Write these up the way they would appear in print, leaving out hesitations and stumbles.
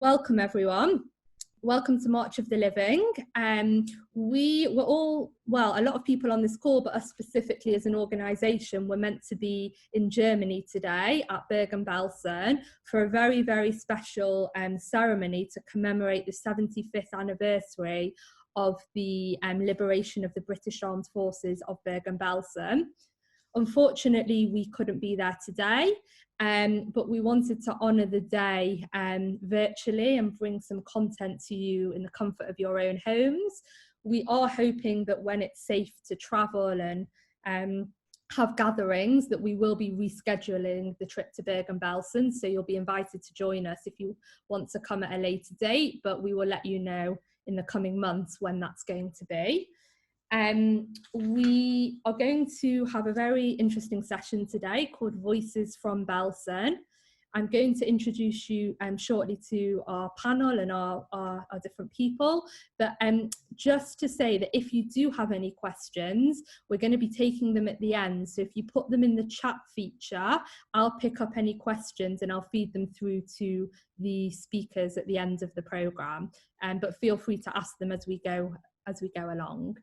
Welcome everyone. Welcome to March of the Living. We were all, well, a lot of people on this call, but us specifically as an organisation, were meant to be in Germany today at Bergen-Belsen for a very, very special ceremony to commemorate the 75th anniversary of the liberation of the British Armed Forces of Bergen-Belsen. Unfortunately, we couldn't be there today, but we wanted to honour the day virtually and bring some content to you in the comfort of your own homes. We are hoping that when it's safe to travel and have gatherings, that we will be rescheduling the trip to Bergen-Belsen, so you'll be invited to join us if you want to come at a later date, but we will let you know in the coming months when that's going to be. We are going to have a very interesting session today called Voices from Belsen. I'm going to introduce you shortly to our panel and our different people, but just to say that if you do have any questions, we're going to be taking them at the end. So if you put them in the chat feature, I'll pick up any questions and I'll feed them through to the speakers at the end of the programme. But feel free to ask them as we go along.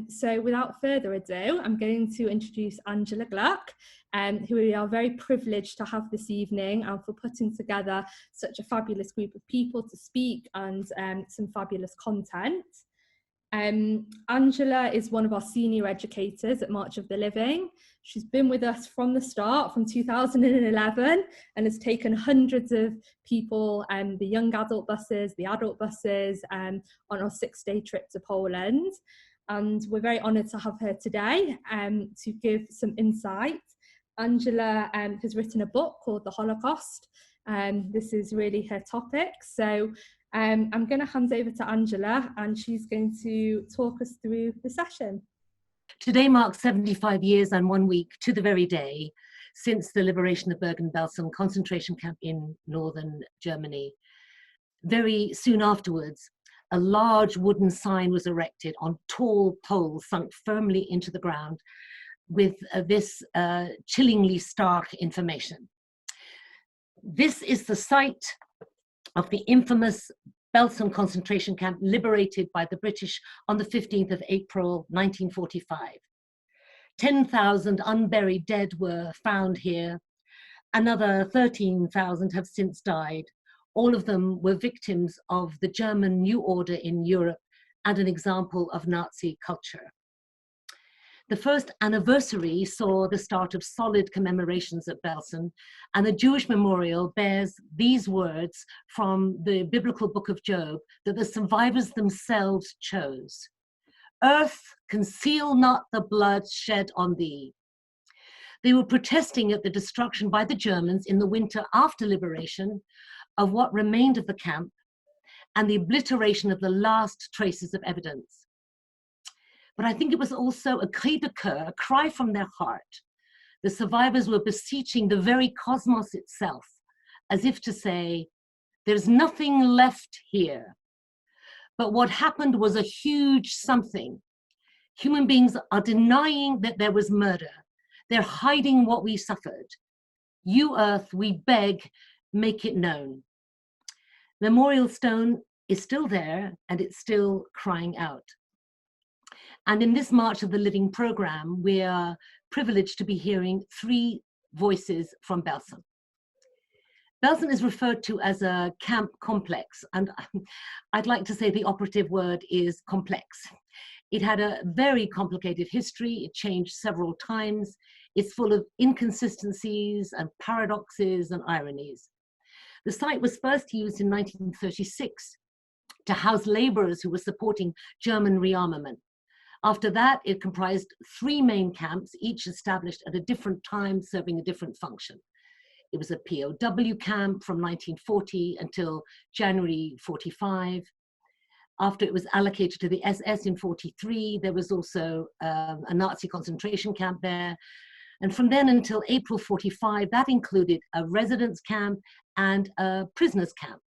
So without further ado, I'm going to introduce Angela Gluck, who we are very privileged to have this evening, and for putting together such a fabulous group of people to speak and some fabulous content. Angela is one of our senior educators at March of the Living. She's been with us from the start, from 2011, and has taken hundreds of people, the young adult buses, the adult buses, on our 6-day trip to Poland. And we're very honoured to have her today to give some insight. Angela has written a book called The Holocaust, and this is really her topic. So I'm going to hand over to Angela, and she's going to talk us through the session. Today marks 75 years and 1 week to the very day since the liberation of Bergen-Belsen concentration camp in northern Germany. Very soon afterwards, a large wooden sign was erected on tall poles sunk firmly into the ground with this chillingly stark information. This is the site of the infamous Belsen concentration camp liberated by the British on the 15th of April, 1945. 10,000 unburied dead were found here. Another 13,000 have since died. All of them were victims of the German New Order in Europe and an example of Nazi culture. The first anniversary saw the start of solid commemorations at Belsen, and the Jewish memorial bears these words from the biblical book of Job that the survivors themselves chose. Earth, conceal not the blood shed on thee. They were protesting at the destruction by the Germans in the winter after liberation of what remained of the camp and the obliteration of the last traces of evidence. But I think it was also a cri de coeur, a cry from their heart. The survivors were beseeching the very cosmos itself, as if to say, there's nothing left here. But what happened was a huge something. Human beings are denying that there was murder. They're hiding what we suffered. You, Earth, we beg, make it known. The memorial stone is still there and it's still crying out. And in this March of the Living program, we are privileged to be hearing 3 voices from Belsen. Belsen is referred to as a camp complex, and I'd like to say the operative word is complex. It had a very complicated history. It changed several times. It's full of inconsistencies and paradoxes and ironies. The site was first used in 1936 to house laborers who were supporting German rearmament. After that, it comprised 3 main camps, each established at a different time, serving a different function. It was a POW camp from 1940 until January 45. After it was allocated to the SS in 43, there was also a Nazi concentration camp there. And from then until April 45, that included a residence camp and a prisoners camp.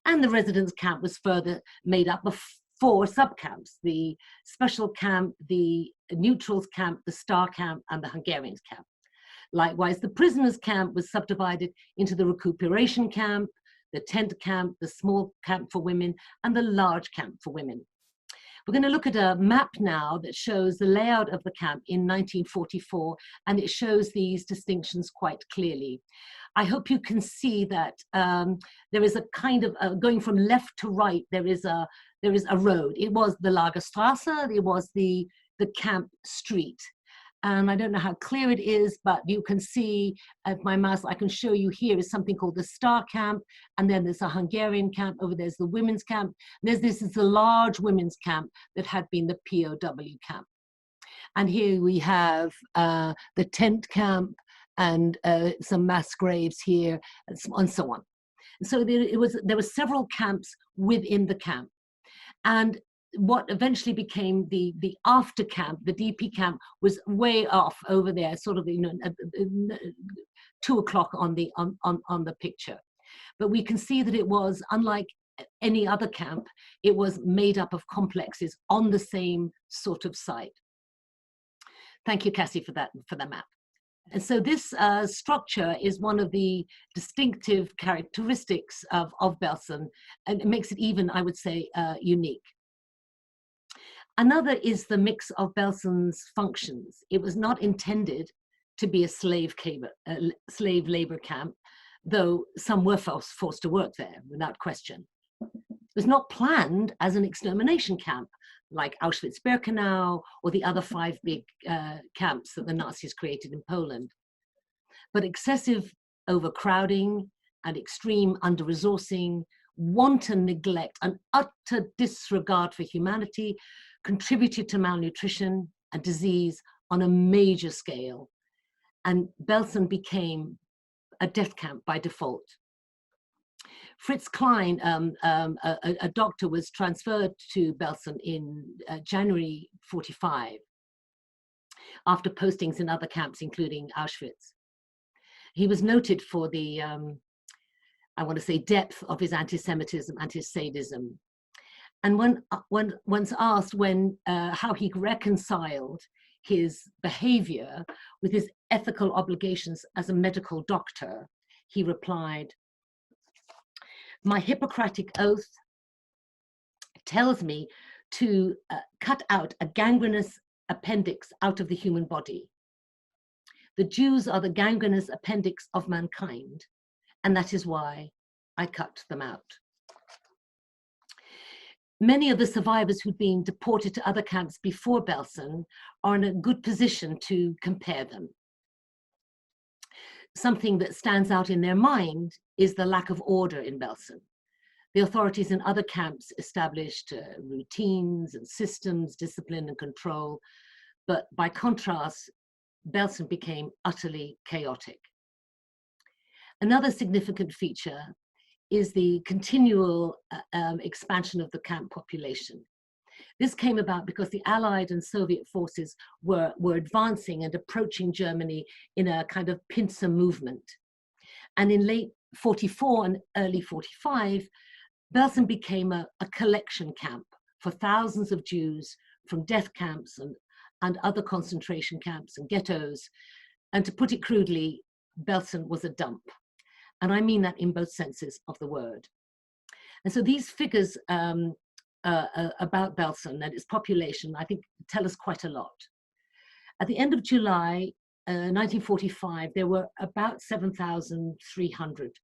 And the residence camp was further made up of 4 subcamps: the special camp, the neutrals camp, the star camp, and the Hungarians camp. Likewise, the prisoners camp was subdivided into the recuperation camp, the tent camp, the small camp for women, and the large camp for women. We're going to look at a map now that shows the layout of the camp in 1944, and it shows these distinctions quite clearly. I hope you can see that there is a kind of, going from left to right, there is a road. It was the Lagerstrasse, it was the camp street. And I don't know how clear it is, but you can see at my mouse, I can show you here is something called the Star Camp. And then there's a Hungarian camp. Over there's the women's camp. This is the large women's camp that had been the POW camp. And here we have the tent camp and some mass graves here and so on. So there were several camps within the camp. And what eventually became the after camp, the DP camp, was way off over there, sort of, 2 o'clock on the picture. But we can see that it was, unlike any other camp, it was made up of complexes on the same sort of site. Thank you, Cassie, for that map. And so this structure is one of the distinctive characteristics of Belsen, and it makes it even, I would say, unique. Another is the mix of Belsen's functions. It was not intended to be a slave labor camp, though some were forced to work there, without question. It was not planned as an extermination camp, like Auschwitz-Birkenau or the other 5 big camps that the Nazis created in Poland. But excessive overcrowding and extreme under-resourcing, wanton neglect, and utter disregard for humanity contributed to malnutrition and disease on a major scale. And Belsen became a death camp by default. Fritz Klein, a doctor, was transferred to Belsen in January 45 after postings in other camps, including Auschwitz. He was noted for the, I want to say, depth of his anti-Semitism and his sadism. And when once asked how he reconciled his behavior with his ethical obligations as a medical doctor, he replied, "My Hippocratic oath tells me to cut out a gangrenous appendix out of the human body. The Jews are the gangrenous appendix of mankind, and that is why I cut them out." Many of the survivors who'd been deported to other camps before Belsen are in a good position to compare them. Something that stands out in their mind is the lack of order in Belsen. The authorities in other camps established routines and systems, discipline and control, but by contrast, Belsen became utterly chaotic. Another significant feature is the continual expansion of the camp population. This came about because the Allied and Soviet forces were advancing and approaching Germany in a kind of pincer movement. And in late 44 and early 45, Belsen became a collection camp for thousands of Jews from death camps and other concentration camps and ghettos. And to put it crudely, Belsen was a dump. And I mean that in both senses of the word. And so these figures about Belsen and its population, I think, tell us quite a lot. At the end of July 1945, there were about 7,300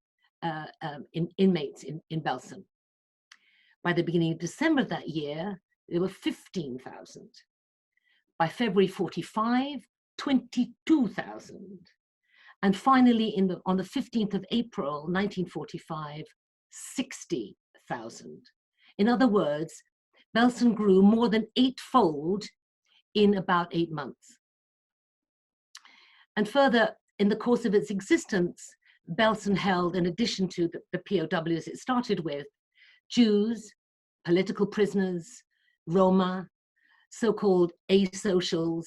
inmates in Belsen. By the beginning of December that year, there were 15,000. By February 45, 22,000. And finally, on the 15th of April, 1945, 60,000. In other words, Belsen grew more than 8-fold in about 8 months. And further, in the course of its existence, Belsen held, in addition to the POWs it started with, Jews, political prisoners, Roma, so-called asocials,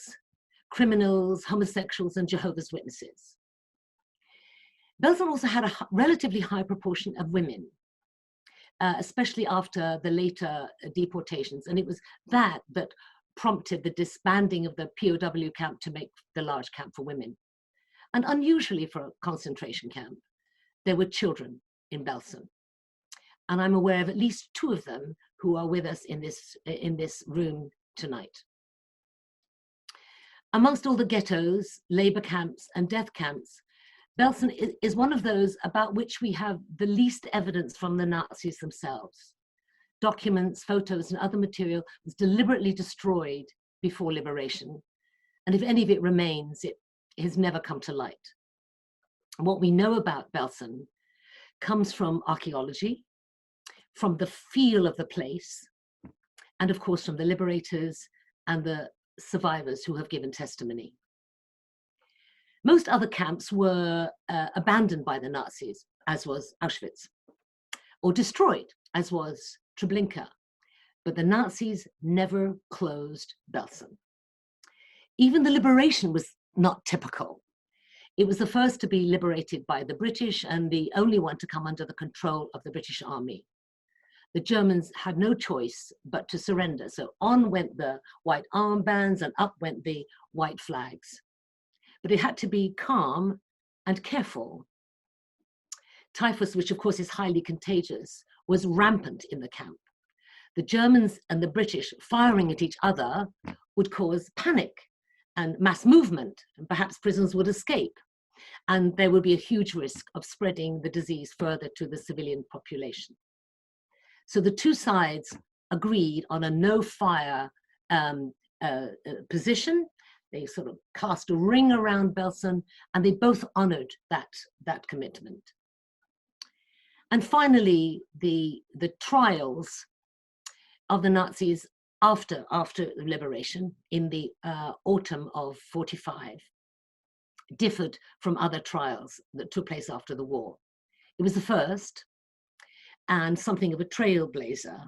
criminals, homosexuals, and Jehovah's Witnesses. Belsen also had a relatively high proportion of women, especially after the later deportations. And it was that prompted the disbanding of the POW camp to make the large camp for women. And unusually for a concentration camp, there were children in Belsen. And I'm aware of at least 2 of them who are with us in this room tonight. Amongst all the ghettos, labor camps, and death camps, Belsen is one of those about which we have the least evidence from the Nazis themselves. Documents, photos, and other material was deliberately destroyed before liberation. And if any of it remains, it has never come to light. What we know about Belsen comes from archaeology, from the feel of the place, and of course from the liberators and the survivors who have given testimony. Most other camps were abandoned by the Nazis, as was Auschwitz, or destroyed, as was Treblinka. But the Nazis never closed Belsen. Even the liberation was not typical. It was the first to be liberated by the British and the only one to come under the control of the British Army. The Germans had no choice but to surrender. So on went the white armbands and up went the white flags. But it had to be calm and careful. Typhus, which of course is highly contagious, was rampant in the camp. The Germans and the British firing at each other would cause panic and mass movement, and perhaps prisoners would escape. And there would be a huge risk of spreading the disease further to the civilian population. So the 2 sides agreed on a no-fire position. They sort of cast a ring around Belsen, and they both honored that commitment. And finally, the trials of the Nazis after liberation in the autumn of 45 differed from other trials that took place after the war. It was the first and something of a trailblazer.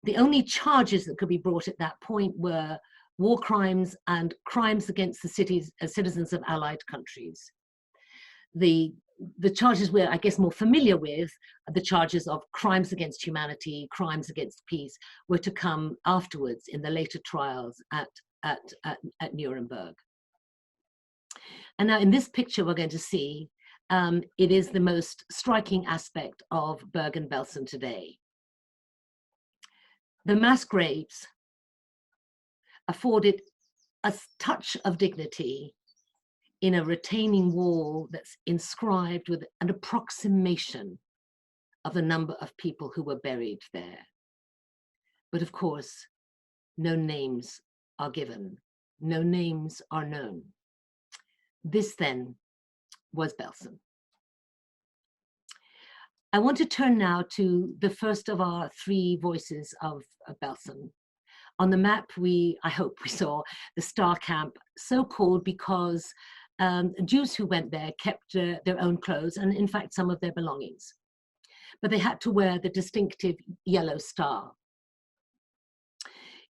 The only charges that could be brought at that point were war crimes and crimes against the citizens of Allied countries. The charges we're, I guess, more familiar with are the charges of crimes against humanity, crimes against peace, were to come afterwards in the later trials at Nuremberg. And now in this picture we're going to see, it is the most striking aspect of Bergen-Belsen today. The mass graves afforded a touch of dignity in a retaining wall that's inscribed with an approximation of the number of people who were buried there. But of course, no names are given, no names are known. This then was Belsen. I want to turn now to the first of our 3 voices of Belsen. On the map, I hope we saw the Star Camp, so called because Jews who went there kept their own clothes and in fact some of their belongings. But they had to wear the distinctive yellow star.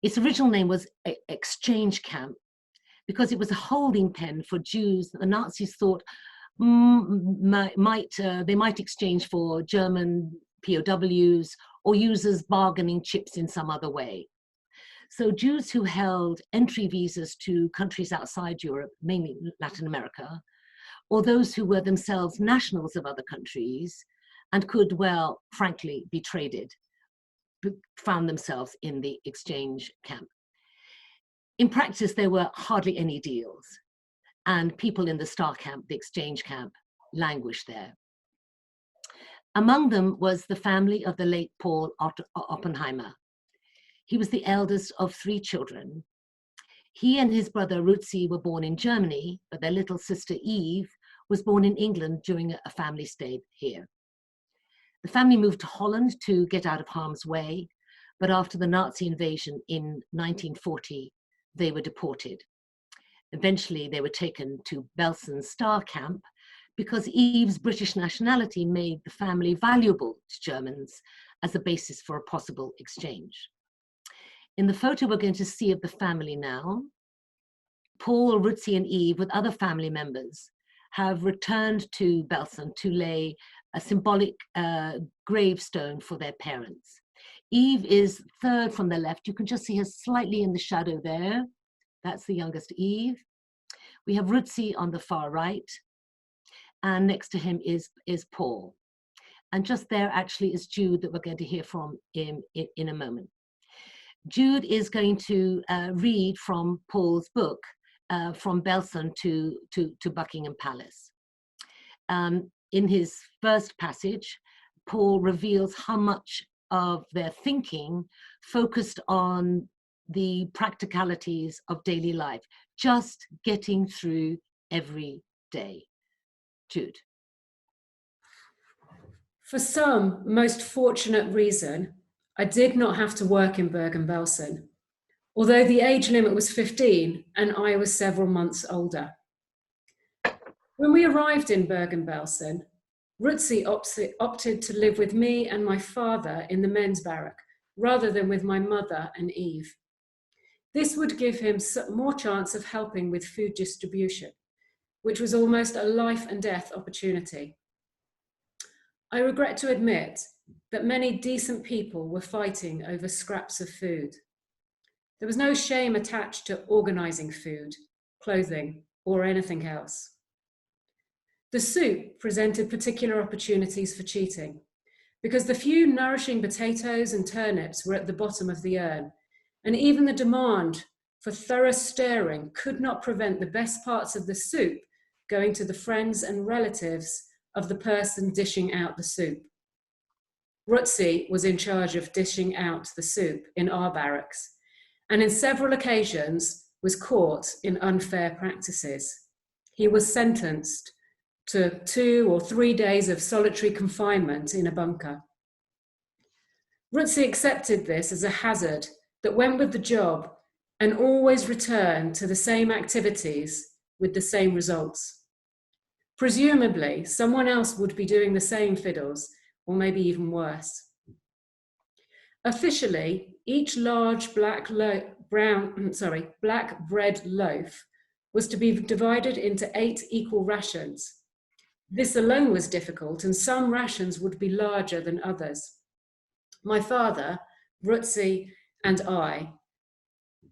Its original name was Exchange Camp because it was a holding pen for Jews that the Nazis thought they might exchange for German POWs or use as bargaining chips in some other way. So Jews who held entry visas to countries outside Europe, mainly Latin America, or those who were themselves nationals of other countries and could, well, frankly, be traded, found themselves in the exchange camp. In practice, there were hardly any deals, and people in the Star Camp, the exchange camp, languished there. Among them was the family of the late Paul Oppenheimer. He was the eldest of 3 children. He and his brother Rutzi were born in Germany, but their little sister Eve was born in England during a family stay here. The family moved to Holland to get out of harm's way, but after the Nazi invasion in 1940, they were deported. Eventually, they were taken to Belsen's Star Camp because Eve's British nationality made the family valuable to Germans as a basis for a possible exchange. In the photo we're going to see of the family now, Paul, Rutzi, and Eve, with other family members, have returned to Belsen to lay a symbolic gravestone for their parents. Eve is 3rd from the left. You can just see her slightly in the shadow there. That's the youngest Eve. We have Rutzi on the far right, and next to him is Paul. And just there actually is Jude that we're going to hear from in a moment. Jude is going to read from Paul's book, From Belsen to Buckingham Palace. In his first passage, Paul reveals how much of their thinking focused on the practicalities of daily life, just getting through every day. Jude. For some most fortunate reason, I did not have to work in Bergen-Belsen, although the age limit was 15 and I was several months older. When we arrived in Bergen-Belsen, Rutzi opted to live with me and my father in the men's barrack, rather than with my mother and Eve. This would give him more chance of helping with food distribution, which was almost a life and death opportunity. I regret to admit that many decent people were fighting over scraps of food. There was no shame attached to organizing food, clothing, or anything else. The soup presented particular opportunities for cheating, because the few nourishing potatoes and turnips were at the bottom of the urn, and even the demand for thorough stirring could not prevent the best parts of the soup going to the friends and relatives of the person dishing out the soup. Rutzi was in charge of dishing out the soup in our barracks, and in several occasions was caught in unfair practices. He was sentenced to 2 or 3 days of solitary confinement in a bunker. Rutzi accepted this as a hazard that went with the job and always returned to the same activities with the same results. Presumably, someone else would be doing the same fiddles, or maybe even worse. Officially, each large black bread loaf was to be divided into 8 equal rations. This alone was difficult, and some rations would be larger than others. My father, Rutzi, and I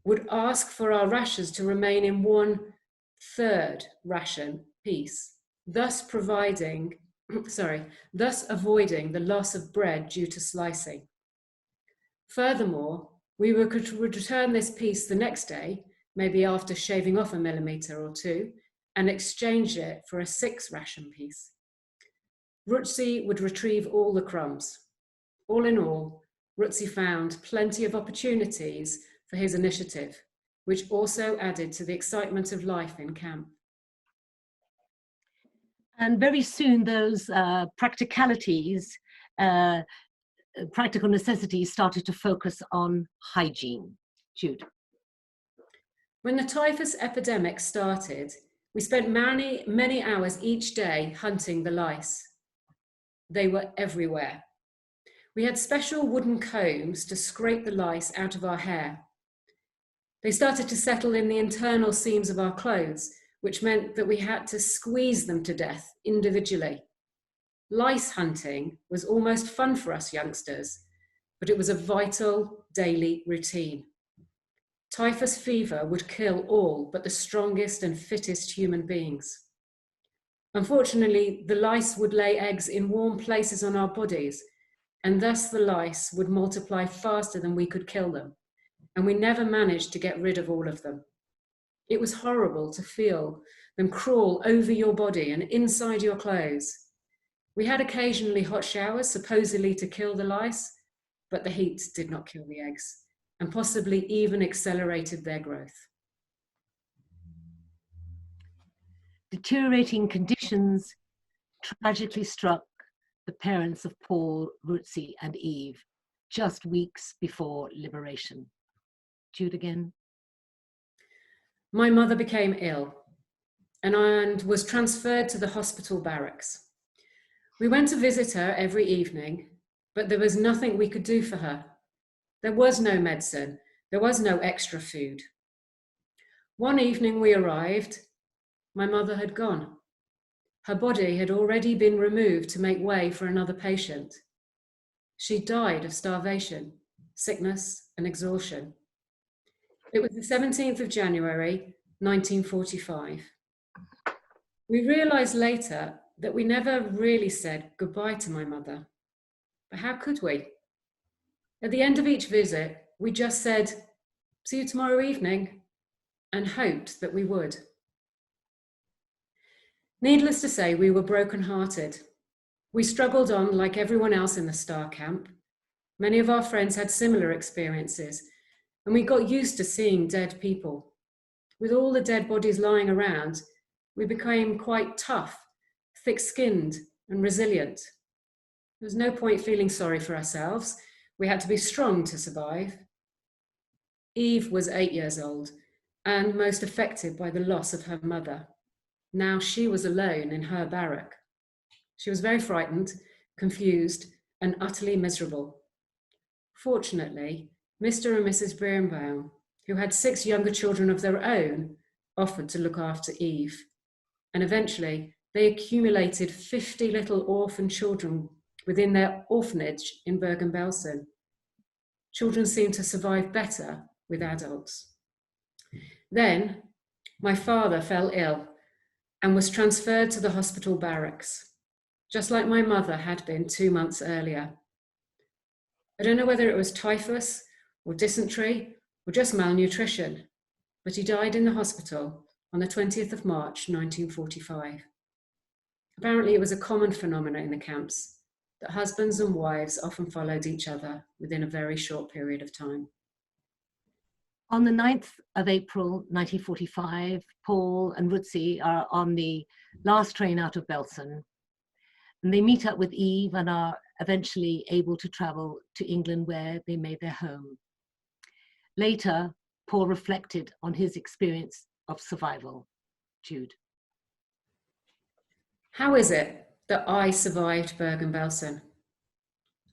would ask for our rations to remain in 1/3 ration piece, thus avoiding the loss of bread due to slicing. Furthermore, we would return this piece the next day, maybe after shaving off a millimeter or 2, and exchange it for a 6 ration piece. Rutzi would retrieve all the crumbs. All in all, Rutzi found plenty of opportunities for his initiative, which also added to the excitement of life in camp. And very soon those practicalities, practical necessities started to focus on hygiene. Jude. When the typhus epidemic started, we spent many hours each day hunting the lice. They were everywhere. We had special wooden combs to scrape the lice out of our hair. They started to settle in the internal seams of our clothes, which meant that we had to squeeze them to death individually. Lice hunting was almost fun for us youngsters, but it was a vital daily routine. Typhus fever would kill all but the strongest and fittest human beings. Unfortunately, the lice would lay eggs in warm places on our bodies, and thus the lice would multiply faster than we could kill them, and we never managed to get rid of all of them. It was horrible to feel them crawl over your body and inside your clothes. We had occasionally hot showers, supposedly to kill the lice, but the heat did not kill the eggs, and possibly even accelerated their growth. Deteriorating conditions tragically struck the parents of Paul, Rutzi, and Eve just weeks before liberation. Jude again. My mother became ill and was transferred to the hospital barracks. We went to visit her every evening, but there was nothing we could do for her. There was no medicine, there was no extra food. One evening we arrived, my mother had gone. Her body had already been removed to make way for another patient. She died of starvation, sickness, and exhaustion. It was the 17th of January, 1945. We realized later that we never really said goodbye to my mother. But how could we? At the end of each visit, we just said, "See you tomorrow evening," and hoped that we would. Needless to say, we were broken-hearted. We struggled on like everyone else in the Star Camp. Many of our friends had similar experiences, and we got used to seeing dead people. With all the dead bodies lying around, we became quite tough, thick-skinned, and resilient. There was no point feeling sorry for ourselves. We had to be strong to survive. Eve was 8 years old and most affected by the loss of her mother. Now she was alone in her barrack. She was very frightened, confused, and utterly miserable. Fortunately, Mr. and Mrs. Birnbaum, who had 6 younger children of their own, offered to look after Eve. And eventually, they accumulated 50 little orphan children within their orphanage in Bergen-Belsen. Children seemed to survive better with adults. Then, my father fell ill and was transferred to the hospital barracks, just like my mother had been 2 months earlier. I don't know whether it was typhus or dysentery or just malnutrition, but he died in the hospital on the 20th of March, 1945. Apparently, it was a common phenomenon in the camps that husbands and wives often followed each other within a very short period of time. On the 9th of April, 1945, Paul and Rutzi are on the last train out of Belsen, and they meet up with Eve and are eventually able to travel to England, where they made their home. Later, Paul reflected on his experience of survival. Jude. How is it that I survived Bergen-Belsen?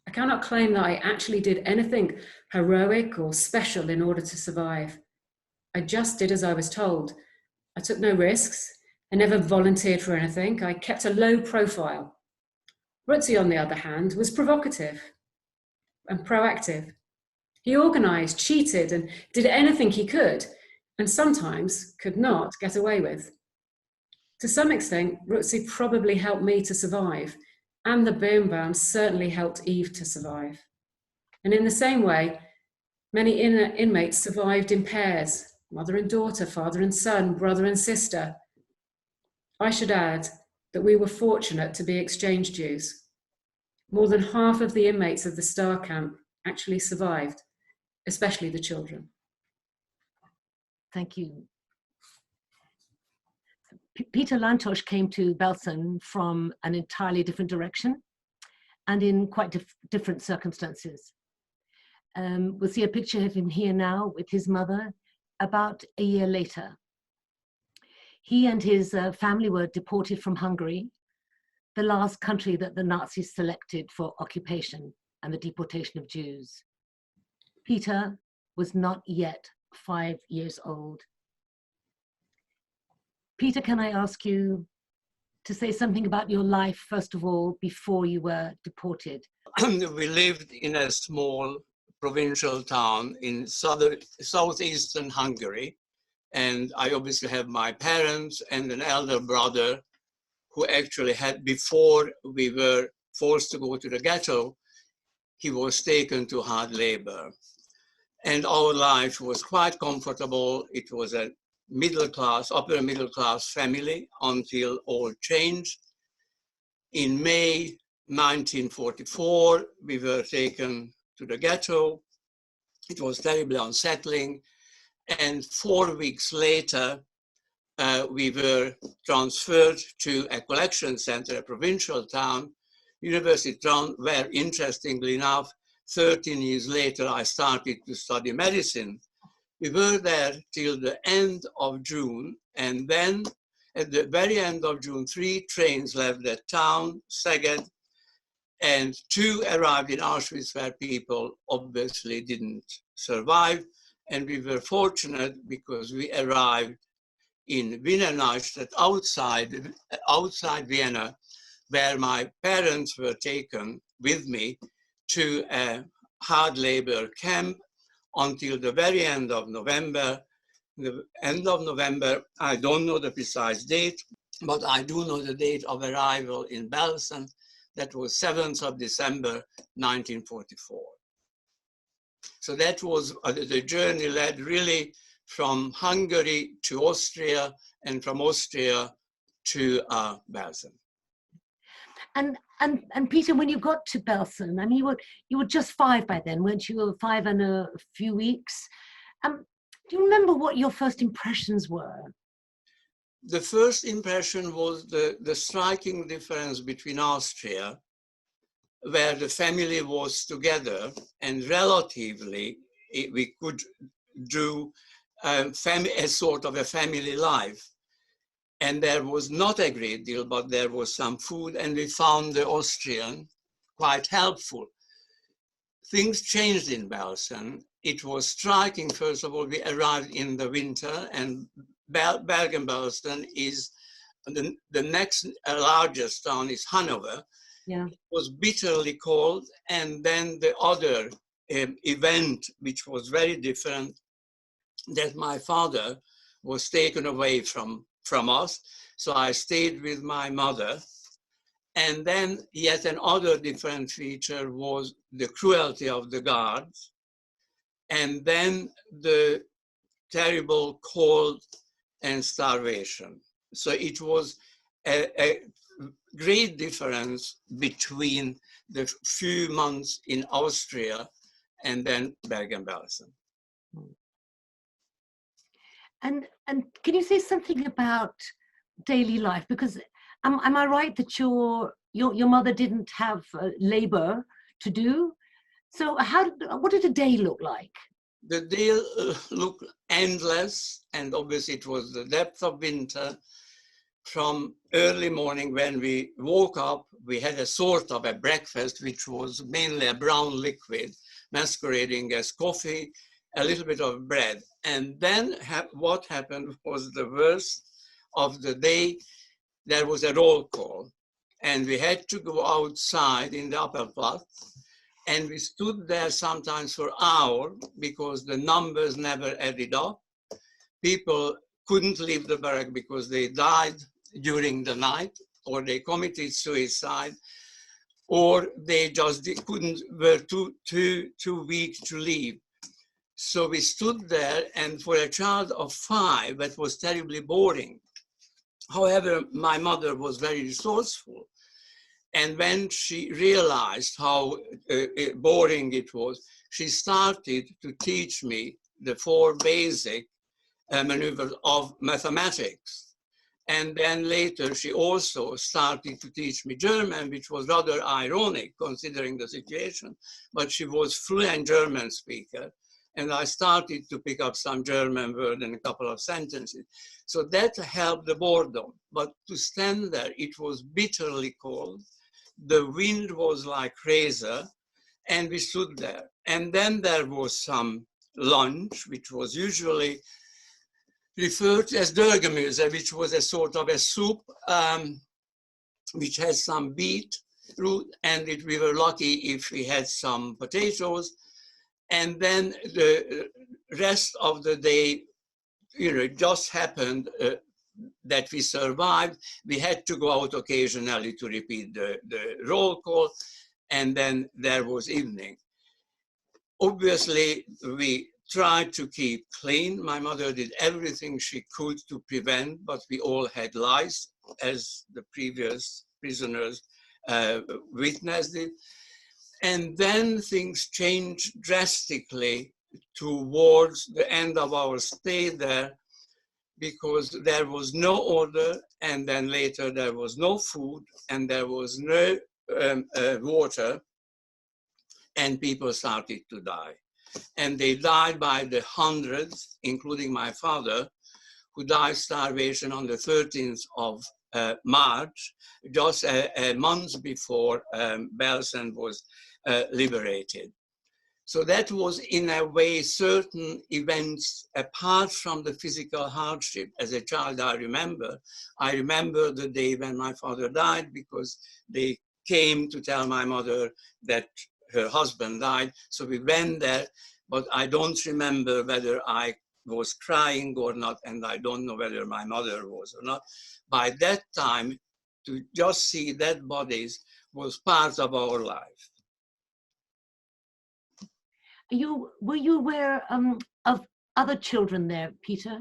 I cannot claim that I actually did anything heroic or special in order to survive. I just did as I was told. I took no risks. I never volunteered for anything. I kept a low profile. Rutzi, on the other hand, was provocative and proactive. He organised, cheated, and did anything he could, and sometimes could not get away with. To some extent, Rutzi probably helped me to survive, and the Birnbaums certainly helped Eve to survive. And in the same way, many inmates survived in pairs, mother and daughter, father and son, brother and sister. I should add that we were fortunate to be exchange Jews. More than half of the inmates of the Star Camp actually survived, especially the children. Thank you. Peter Lantos came to Belsen from an entirely different direction and in quite different circumstances. We'll see a picture of him here now with his mother about a year later. He and his family were deported from Hungary, the last country that the Nazis selected for occupation and the deportation of Jews. Peter was not yet 5 years old. Peter, can I ask you to say something about your life, first of all, before you were deported? We lived in a small provincial town in southeastern Hungary. And I obviously have my parents and an elder brother who actually had, before we were forced to go to the ghetto, he was taken to hard labor. And our life was quite comfortable. It was a middle class, upper middle class family until all changed. In May 1944, we were taken to the ghetto. It was terribly unsettling. And 4 weeks later, we were transferred to a collection center, a provincial town, University town, where, interestingly enough, 13 years later, I started to study medicine. We were there till the end of June, and then at the very end of June, 3 trains left that town, Szeged, and 2 arrived in Auschwitz, where people obviously didn't survive. And we were fortunate because we arrived in Wiener Neustadt, outside Vienna, where my parents were taken with me to a hard labor camp until the very end of November. The end of November, I don't know the precise date, but I do know the date of arrival in Belsen. That was 7th of December, 1944. So that was the journey led really from Hungary to Austria and from Austria to Belsen. And Peter, when you got to Belsen, I mean, you were just 5 by then, weren't you? You were 5 and a few weeks. Do you remember what your first impressions were? The first impression was the striking difference between Austria, where the family was together and relatively we could do a sort of a family life. And there was not a great deal, but there was some food, and we found the Austrian quite helpful. Things changed in Belsen. It was striking. First of all, we arrived in the winter, and Bergen-Belsen is the next largest town is Hanover. Yeah. It was bitterly cold, and then the other event, which was very different, that my father was taken away from us. So I stayed with my mother. And then yet another different feature was the cruelty of the guards. And then the terrible cold and starvation. So it was a great difference between the few months in Austria and then Bergen-Belsen. And can you say something about daily life? Because am I right that your mother didn't have labor to do? So what did a day look like? The day looked endless, and obviously it was the depth of winter. From early morning when we woke up, we had a sort of a breakfast, which was mainly a brown liquid, masquerading as coffee, a little bit of bread. And then what happened was the worst of the day. There was a roll call, and we had to go outside in the upper Platz, and we stood there sometimes for hours because the numbers never added up. People couldn't leave the barrack because they died during the night, or they committed suicide, or they just were too weak to leave. So we stood there, and for a child of 5, that was terribly boring. However, my mother was very resourceful. And when she realized how boring it was, she started to teach me the 4 basic maneuvers of mathematics. And then later, she also started to teach me German, which was rather ironic considering the situation, but she was fluent German speaker. And I started to pick up some German words and a couple of sentences. So that helped the boredom. But to stand there, it was bitterly cold. The wind was like razor, and we stood there. And then there was some lunch, which was usually referred to as Dörgemüse, which was a sort of a soup, which has some beetroot, and we were lucky if we had some potatoes. And then the rest of the day, it just happened that we survived. We had to go out occasionally to repeat the roll call, and then there was evening. Obviously, we tried to keep clean. My mother did everything she could to prevent, but we all had lice, as the previous prisoners witnessed it. And then things changed drastically towards the end of our stay there, because there was no order, and then later there was no food, and there was no water, and people started to die. And they died by the hundreds, including my father, who died starvation on the 13th of March, just a month before Belsen was liberated. So that was, in a way, certain events apart from the physical hardship. As a child, I remember the day when my father died, because they came to tell my mother that her husband died. So we went there, but I don't remember whether I was crying or not, and I don't know whether my mother was or not. By that time, to just see dead bodies was part of our life. Were you aware of other children there, Peter?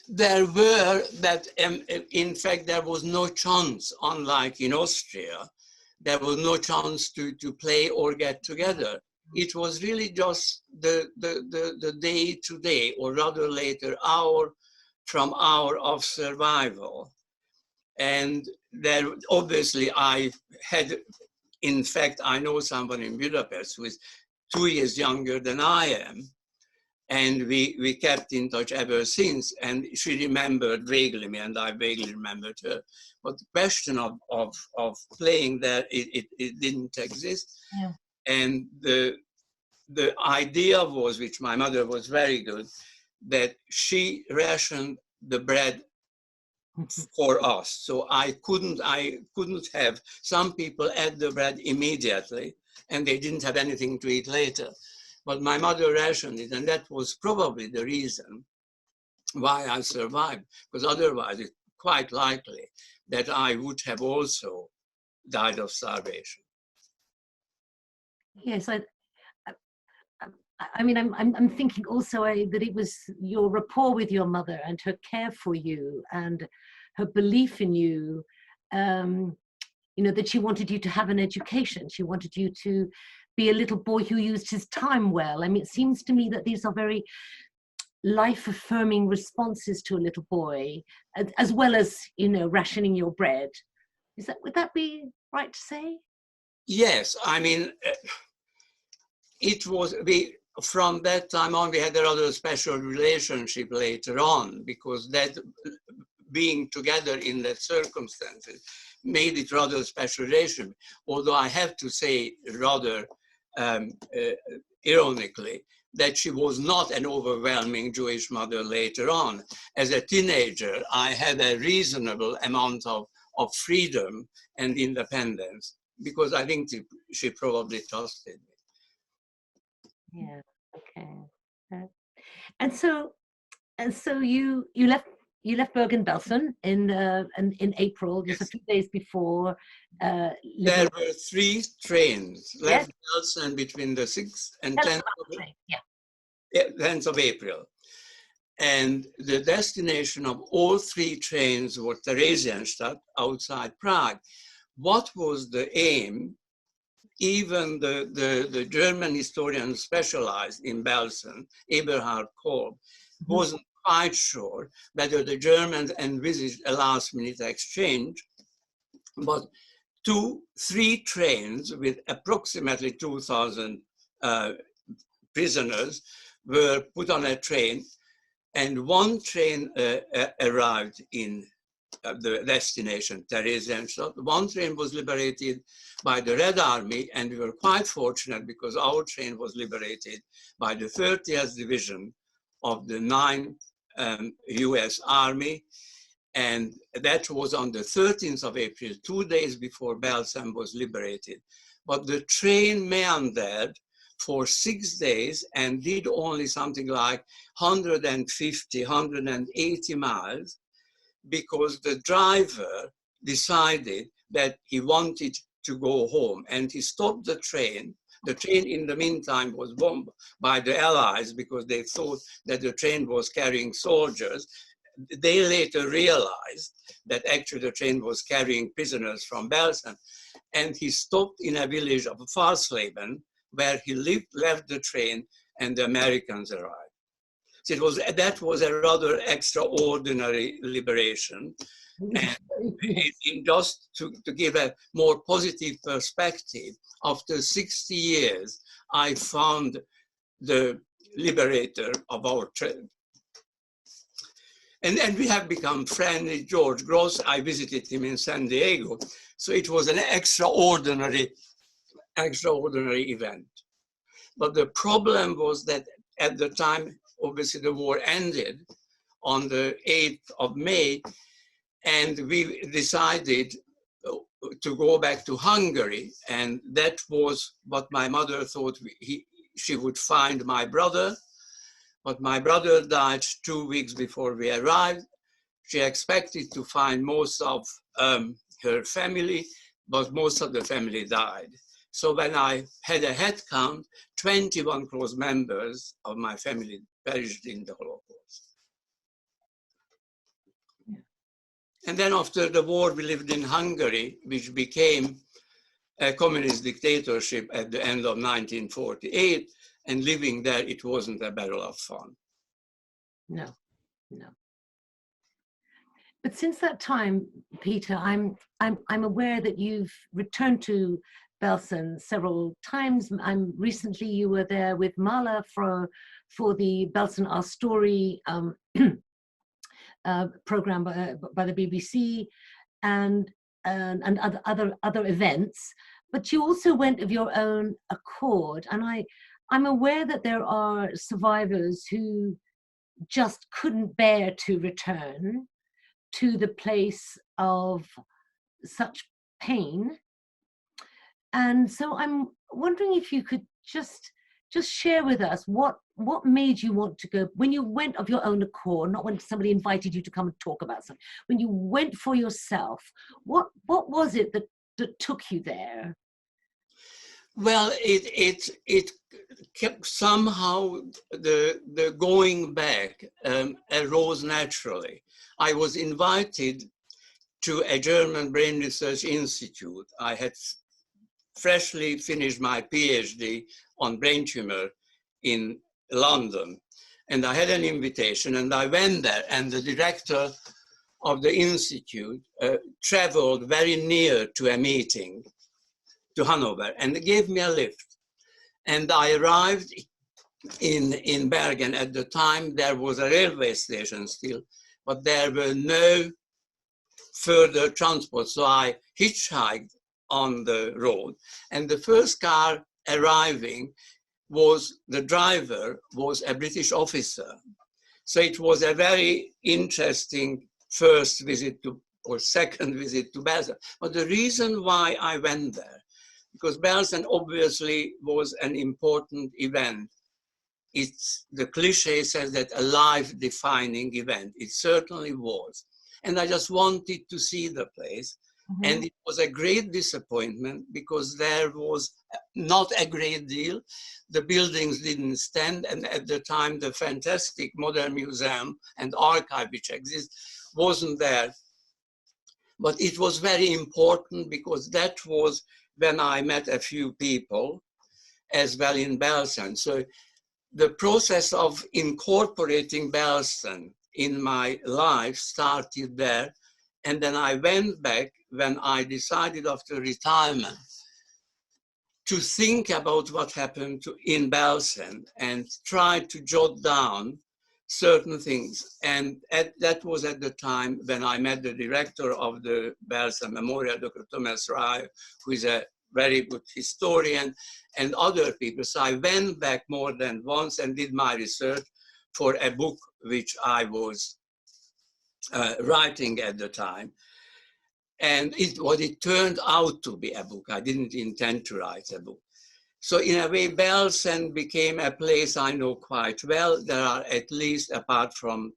There were, that in fact there was no chance, unlike in Austria, there was no chance to play or get together. It was really just the day to day, or rather later, hour from hour of survival. And there, obviously, I had, in fact, I know someone in Budapest who is 2 years younger than I am. And we kept in touch ever since. And she remembered vaguely me, and I vaguely remembered her. But the question of playing there, it didn't exist. Yeah. And the idea was, which my mother was very good, that she rationed the bread for us. So I couldn't have, some people ate the bread immediately and they didn't have anything to eat later. But my mother rationed it, and that was probably the reason why I survived, because otherwise it's quite likely that I would have also died of starvation. Yes, I mean, I'm thinking also that it was your rapport with your mother and her care for you and her belief in you, you know, that she wanted you to have an education. She wanted you to be a little boy who used his time well. I mean, it seems to me that these are very life-affirming responses to a little boy, as well as, you know, rationing your bread. Would that be right to say? Yes, I mean, it was, from that time on, we had a rather special relationship later on, because that being together in that circumstances made it rather a special relation. Although I have to say rather ironically that she was not an overwhelming Jewish mother later on. As a teenager, I had a reasonable amount of freedom and independence, because I think she probably trusted me. Yeah. Okay. And so you left Bergen-Belsen in April, just a few days before. There were 3 trains left Belsen between the 6th and 10th of April. And the destination of all 3 trains were Theresienstadt, outside Prague. What was the aim? Even the German historian specialized in Belsen, Eberhard Kolb, wasn't quite sure whether the Germans envisaged a last-minute exchange, but 3 trains with approximately 2,000 prisoners were put on a train, and 1 train arrived in the destination, Theresienstadt. 1 train was liberated by the Red Army, and we were quite fortunate because our train was liberated by the 30th Division of the 9th US Army. And that was on the 13th of April, 2 days before Belsen was liberated. But the train meandered for 6 days and did only something like 150, 180 miles, because the driver decided that he wanted to go home, and he stopped the train. The train in the meantime was bombed by the Allies because they thought that the train was carrying soldiers. They later realized that actually the train was carrying prisoners from Belsen, and he stopped in a village of Farsleben where he left the train, and the Americans arrived. So that was a rather extraordinary liberation. And just to give a more positive perspective, after 60 years, I found the liberator of our train. And we have become friendly. George Gross, I visited him in San Diego. So it was an extraordinary event. But the problem was that at the time, obviously the war ended on the 8th of May, and we decided to go back to Hungary. And that was what my mother thought she would find my brother, But my brother died 2 weeks before we arrived. She expected to find most of her family, but most of the family died. So when I had a head count, 21 close members of my family perished in the Holocaust. And then after the war, we lived in Hungary, which became a communist dictatorship at the end of 1948. And living there, it wasn't a barrel of fun. No, no. But since that time, Peter, I'm aware that you've returned to Belsen several times. Recently you were there with Mala for the Belsen Our Story program by the BBC and other events. But you also went of your own accord, and I'm aware that there are survivors who just couldn't bear to return to the place of such pain. And so I'm wondering if you could just share with us what made you want to go when you went of your own accord, not when somebody invited you to come and talk about something. When you went for yourself, what was it that took you there? Well, it kept somehow the going back arose naturally. I was invited to a German brain research institute. I had freshly finished my PhD on brain tumor in London, and I had an invitation, and I went there, and the director of the institute traveled very near to a meeting to Hanover and gave me a lift. And I arrived in Bergen. At the time, there was a railway station still, but there were no further transport. So I hitchhiked on the road. And the first car arriving the driver was a British officer. So it was a very interesting first visit or second visit to Belsen. But the reason why I went there, because Belsen obviously was an important event. The cliche says that a life-defining event. It certainly was. And I just wanted to see the place. Mm-hmm. And it was a great disappointment because there was not a great deal. The buildings didn't stand. And at the time, the fantastic modern museum and archive which exists wasn't there. But it was very important because that was when I met a few people as well in Belsen. So the process of incorporating Belsen in my life started there. And then I went back when I decided after retirement to think about what happened in Belsen and try to jot down certain things. And that was at the time when I met the director of the Belsen Memorial, Dr. Thomas Rai, who is a very good historian, and other people. So I went back more than once and did my research for a book which I was writing at the time. And it turned out to be a book. I didn't intend to write a book. So in a way, Belsen became a place I know quite well. There are, at least apart from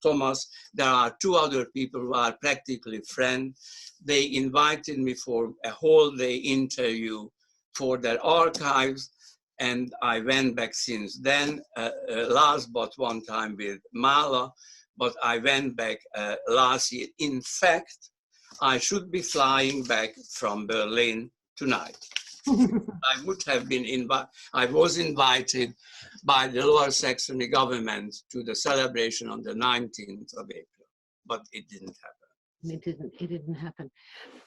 Thomas, there are two other people who are practically friends. They invited me for a whole day interview for their archives. And I went back since then, last but one time with Mala, but I went back last year. In fact, I should be flying back from Berlin tonight. I would have been I was invited by the Lower Saxony government to the celebration on the 19th of April, but it didn't happen. It didn't happen.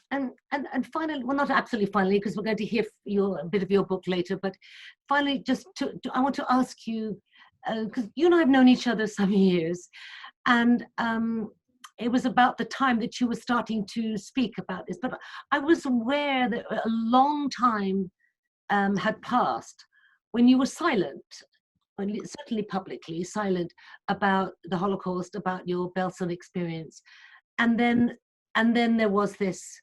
And finally, well, not absolutely finally, because we're going to hear a bit of your book later, but finally, I want to ask you, because you and I have known each other some years, and it was about the time that you were starting to speak about this, but I was aware that a long time had passed when you were silent, certainly publicly silent, about the Holocaust, about your Belsen experience. And then there was this.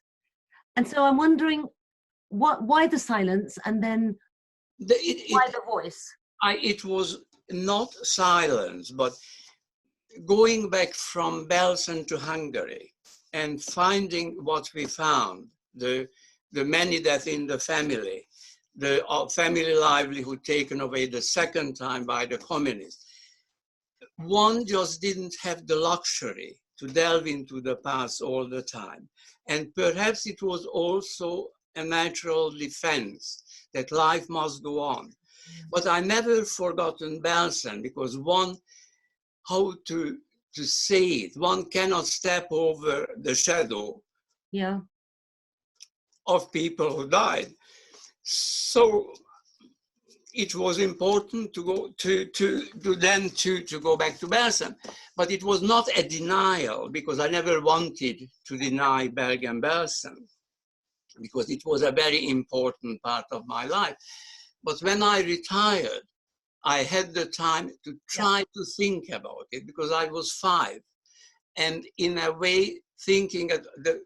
And so I'm wondering, why the silence, and then why the voice? not silence, but going back from Belsen to Hungary and finding what we found, the many deaths in the family, the family livelihood taken away the second time by the communists. One just didn't have the luxury to delve into the past all the time. And perhaps it was also a natural defense that life must go on. But I never forgotten Belsen, because one, how to say it, one cannot step over the shadow of people who died. So it was important to go to go back to Belsen, but it was not a denial, because I never wanted to deny Bergen-Belsen, because it was a very important part of my life. But when I retired, I had the time to try to think about it, because I was 5, and in a way, thinking that the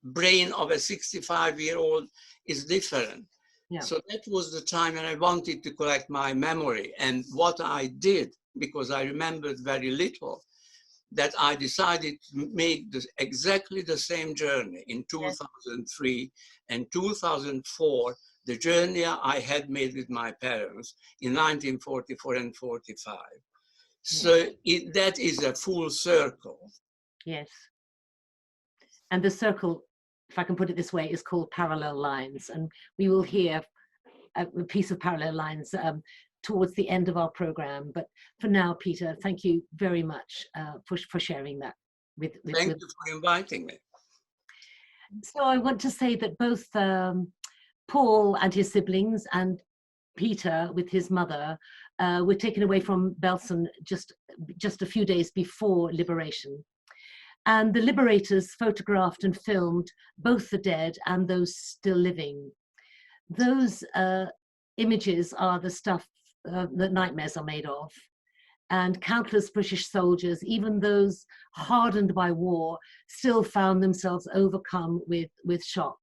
brain of a 65-year-old is different. Yeah. So that was the time when I wanted to collect my memory. And what I did, because I remembered very little, that I decided to make exactly the same journey in 2003 and 2004, the journey I had made with my parents in 1944 and 45. So that is a full circle. Yes. And the circle, if I can put it this way, is called Parallel Lines. And we will hear a piece of Parallel Lines towards the end of our program. But for now, Peter, thank you very much for sharing that. Thank you for inviting me. So I want to say that both Paul and his siblings and Peter with his mother were taken away from Belsen just a few days before liberation. And the liberators photographed and filmed both the dead and those still living. Those images are the stuff that nightmares are made of. And countless British soldiers, even those hardened by war, still found themselves overcome with shock.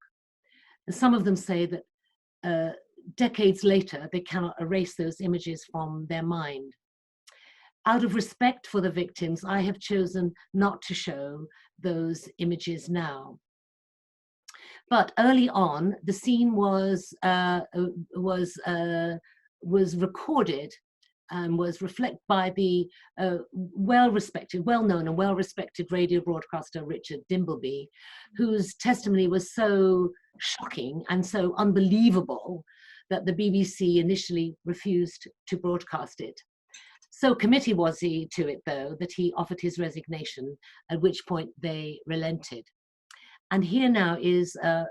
And some of them say that decades later, they cannot erase those images from their mind. Out of respect for the victims, I have chosen not to show those images now. But early on, the scene was recorded and was reflected by the well-known and well-respected radio broadcaster Richard Dimbleby, whose testimony was so shocking and so unbelievable that the BBC initially refused to broadcast it. So committed was he to it, though, that he offered his resignation, at which point they relented. And here now is a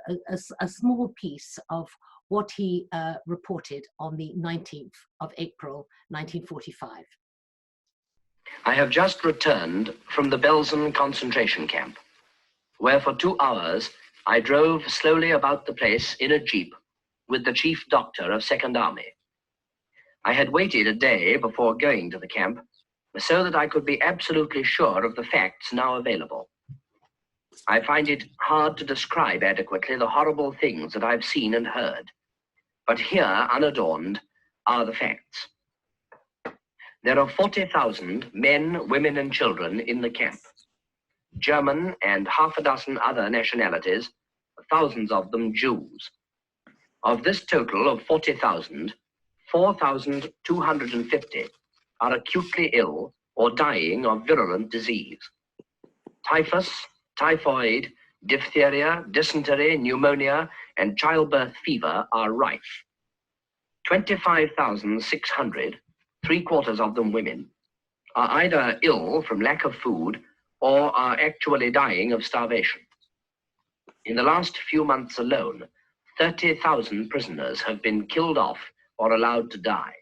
small piece of what he reported on the 19th of April, 1945. I have just returned from the Belsen concentration camp, where for 2 hours I drove slowly about the place in a jeep with the chief doctor of 2nd Army. I had waited a day before going to the camp so that I could be absolutely sure of the facts now available. I find it hard to describe adequately the horrible things that I've seen and heard, but here, unadorned, are the facts. There are 40,000 men, women, and children in the camp. German and half a dozen other nationalities, thousands of them Jews. Of this total of 40,000, 4,250 are acutely ill or dying of virulent disease. Typhus, typhoid, diphtheria, dysentery, pneumonia, and childbirth fever are rife. 25,600, 3/4 of them women, are either ill from lack of food or are actually dying of starvation. In the last few months alone, 30,000 prisoners have been killed off or allowed to die.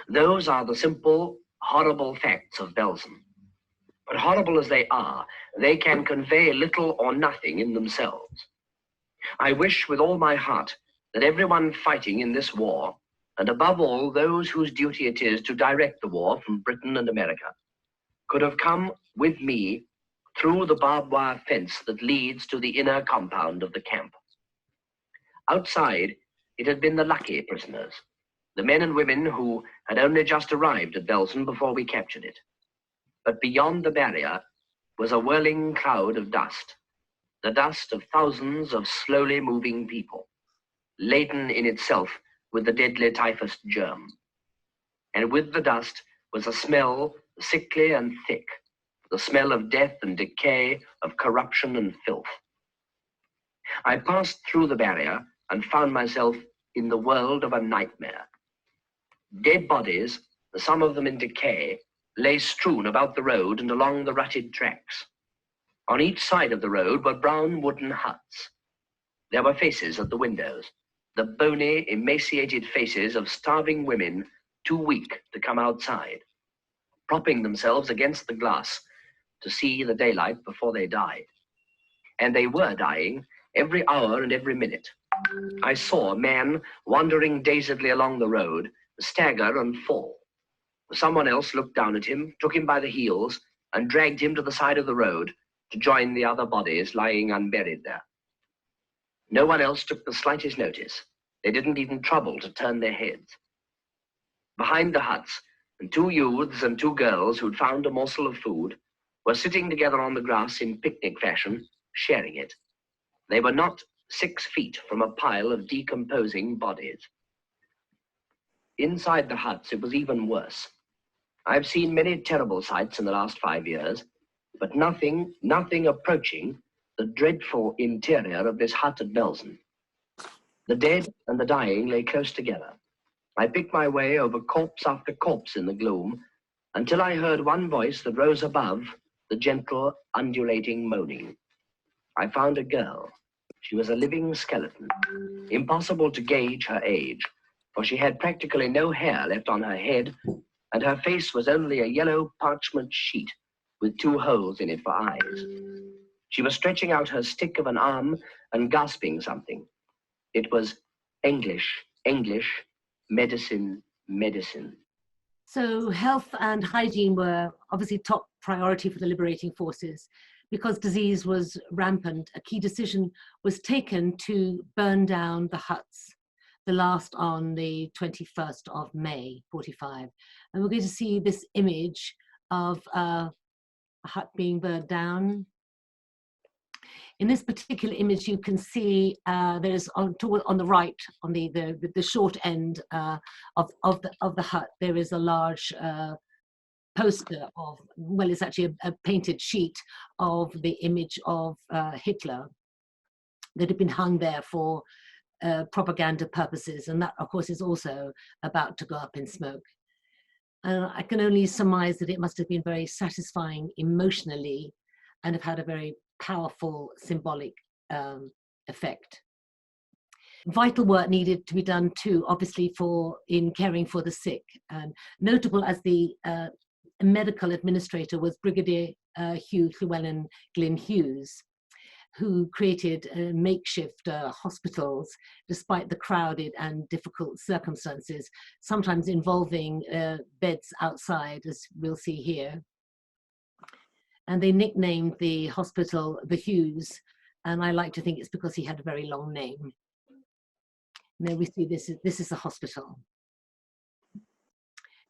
Those are the simple, horrible facts of Belsen. But horrible as they are, they can convey little or nothing in themselves. I wish with all my heart that everyone fighting in this war, and above all those whose duty it is to direct the war from Britain and America, could have come with me through the barbed wire fence that leads to the inner compound of the camp. Outside, it had been the lucky prisoners, the men and women who had only just arrived at Belsen before we captured it. But beyond the barrier was a whirling cloud of dust, the dust of thousands of slowly moving people, laden in itself with the deadly typhus germ. And with the dust was a smell sickly and thick, the smell of death and decay, of corruption and filth. I passed through the barrier and found myself in the world of a nightmare. Dead bodies, some of them in decay, lay strewn about the road and along the rutted tracks. On each side of the road were brown wooden huts. There were faces at the windows, the bony, emaciated faces of starving women too weak to come outside, propping themselves against the glass to see the daylight before they died. And they were dying every hour and every minute. I saw a man wandering dazedly along the road, stagger and fall. Someone else looked down at him, took him by the heels, and dragged him to the side of the road to join the other bodies lying unburied there. No one else took the slightest notice. They didn't even trouble to turn their heads. Behind the huts, and 2 youths and 2 girls who'd found a morsel of food were sitting together on the grass in picnic fashion, sharing it. They were not 6 feet from a pile of decomposing bodies. Inside the huts, it was even worse. I've seen many terrible sights in the last 5 years, but nothing approaching the dreadful interior of this hut at Belsen. The dead and the dying lay close together. I picked my way over corpse after corpse in the gloom until I heard one voice that rose above the gentle, undulating moaning. I found a girl. She was a living skeleton. Impossible to gauge her age, for she had practically no hair left on her head, and her face was only a yellow parchment sheet with 2 holes in it for eyes. She was stretching out her stick of an arm and gasping something. It was English, English, medicine, medicine. So health and hygiene were obviously top priority for the liberating forces. Because disease was rampant, a key decision was taken to burn down the huts, the last on the 21st of May, 45. And we're going to see this image of a hut being burned down. In this particular image, you can see there's on the right, on the short end of the hut, there is a large poster of, well, it's actually a painted sheet of the image of Hitler that had been hung there for propaganda purposes, and that, of course, is also about to go up in smoke. And I can only surmise that it must have been very satisfying emotionally and have had a very powerful symbolic effect. Vital work needed to be done too, obviously, in caring for the sick. And notable as the medical administrator was Brigadier Hugh Llewellyn Glyn Hughes, who created makeshift hospitals despite the crowded and difficult circumstances, sometimes involving beds outside, as we'll see here. And they nicknamed the hospital the Hughes, and I like to think it's because he had a very long name. And there we see this is the hospital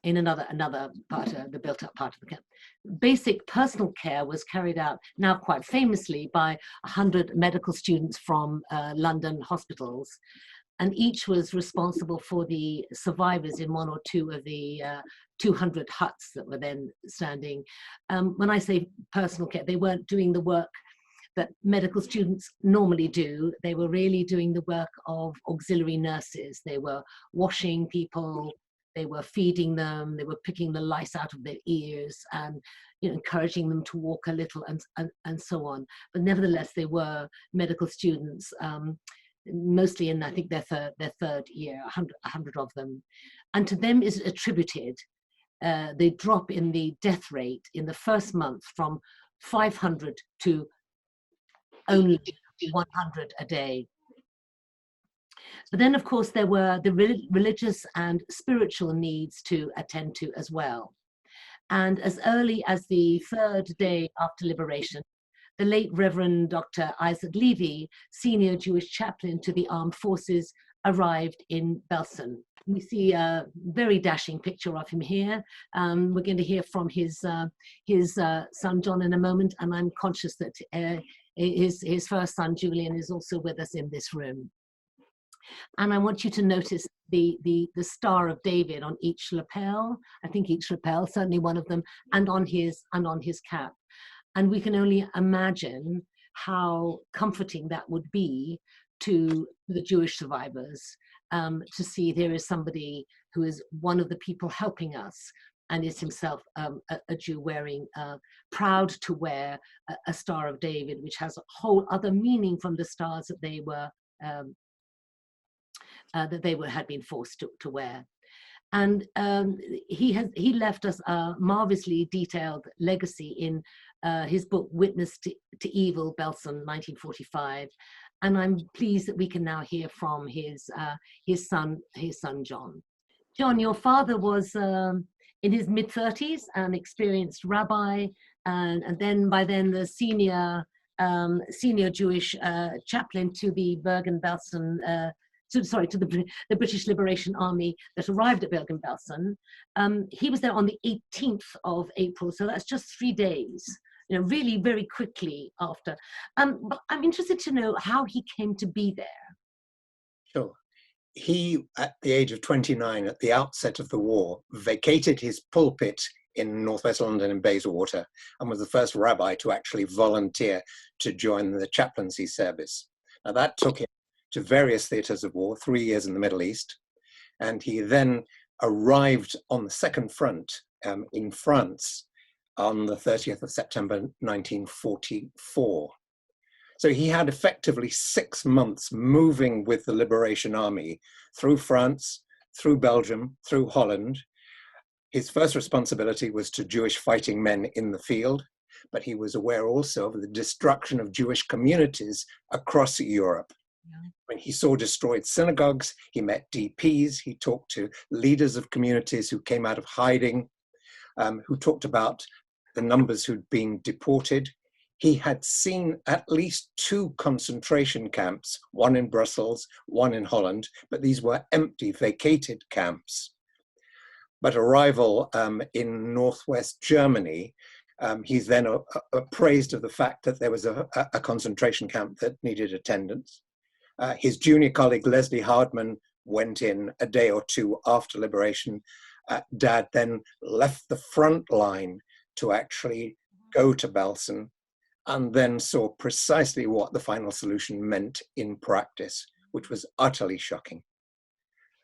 in another part, the built-up part of the camp. Basic personal care was carried out, now quite famously, by 100 medical students from London hospitals, and each was responsible for the survivors in 1 or 2 of the 200 huts that were then standing. When I say personal care, they weren't doing the work that medical students normally do. They were really doing the work of auxiliary nurses. They were washing people, they were feeding them, they were picking the lice out of their ears, and encouraging them to walk a little, and so on. But nevertheless, they were medical students, mostly in, I think, their third year, 100 of them. And to them is attributed the drop in the death rate in the first month from 500 to only 100 a day. But then, of course, there were the religious and spiritual needs to attend to as well. And as early as the 3rd day after liberation, the late Rev Dr Isaac Levy, senior Jewish chaplain to the armed forces, arrived in Belsen. We see a very dashing picture of him here. We're going to hear from his son John in a moment, and I'm conscious that his first son Julian is also with us in this room. And I want you to notice the Star of David on each lapel. I think each lapel, certainly one of them, and on his cap. And we can only imagine how comforting that would be to the Jewish survivors, to see there is somebody who is one of the people helping us and is himself a Jew wearing, proud to wear a Star of David, which has a whole other meaning from the stars that they were had been forced to wear. And he left us a marvelously detailed legacy in his book Witness to Evil, Belsen, 1945. And I'm pleased that we can now hear from his son John. John, your father was in his mid-30s, an experienced rabbi, and then by then the senior Jewish chaplain to the Bergen-Belsen, to the British Liberation Army that arrived at Bergen-Belsen. He was there on the 18th of April, so that's just 3 days, really very quickly after. But I'm interested to know how he came to be there. Sure. He, at the age of 29, at the outset of the war, vacated his pulpit in northwest London in Bayswater and was the first rabbi to actually volunteer to join the chaplaincy service. Now that took him to various theatres of war, 3 years in the Middle East, and he then arrived on the second front in France on the 30th of September 1944. So he had effectively 6 months moving with the Liberation Army through France, through Belgium, through Holland. His first responsibility was to Jewish fighting men in the field, but he was aware also of the destruction of Jewish communities across Europe. Yeah. When he saw destroyed synagogues, he met DPs, he talked to leaders of communities who came out of hiding, who talked about the numbers who'd been deported. He had seen at least 2 concentration camps, one in Brussels, one in Holland, but these were empty, vacated camps. But arrival in northwest Germany, he's then appraised of the fact that there was a concentration camp that needed attendance. His junior colleague, Leslie Hardman, went in a day or 2 after liberation. Dad then left the front line to actually go to Belsen, and then saw precisely what the final solution meant in practice, which was utterly shocking.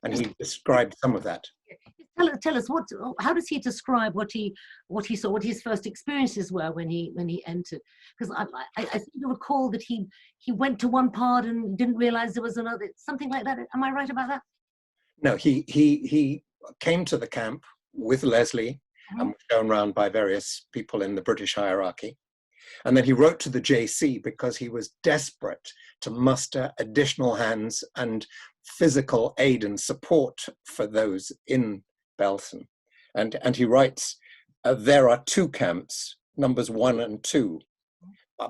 And he described some of that. Tell us how does he describe what he saw, what his first experiences were when he entered? Because I seem to recall that he went to one part and didn't realize there was another, something like that. Am I right about that? No, he came to the camp with Leslie and was shown around by various people in the British hierarchy. And then he wrote to the JC because he was desperate to muster additional hands and physical aid and support for those in Belsen. And he writes, there are 2 camps, numbers 1 and 2.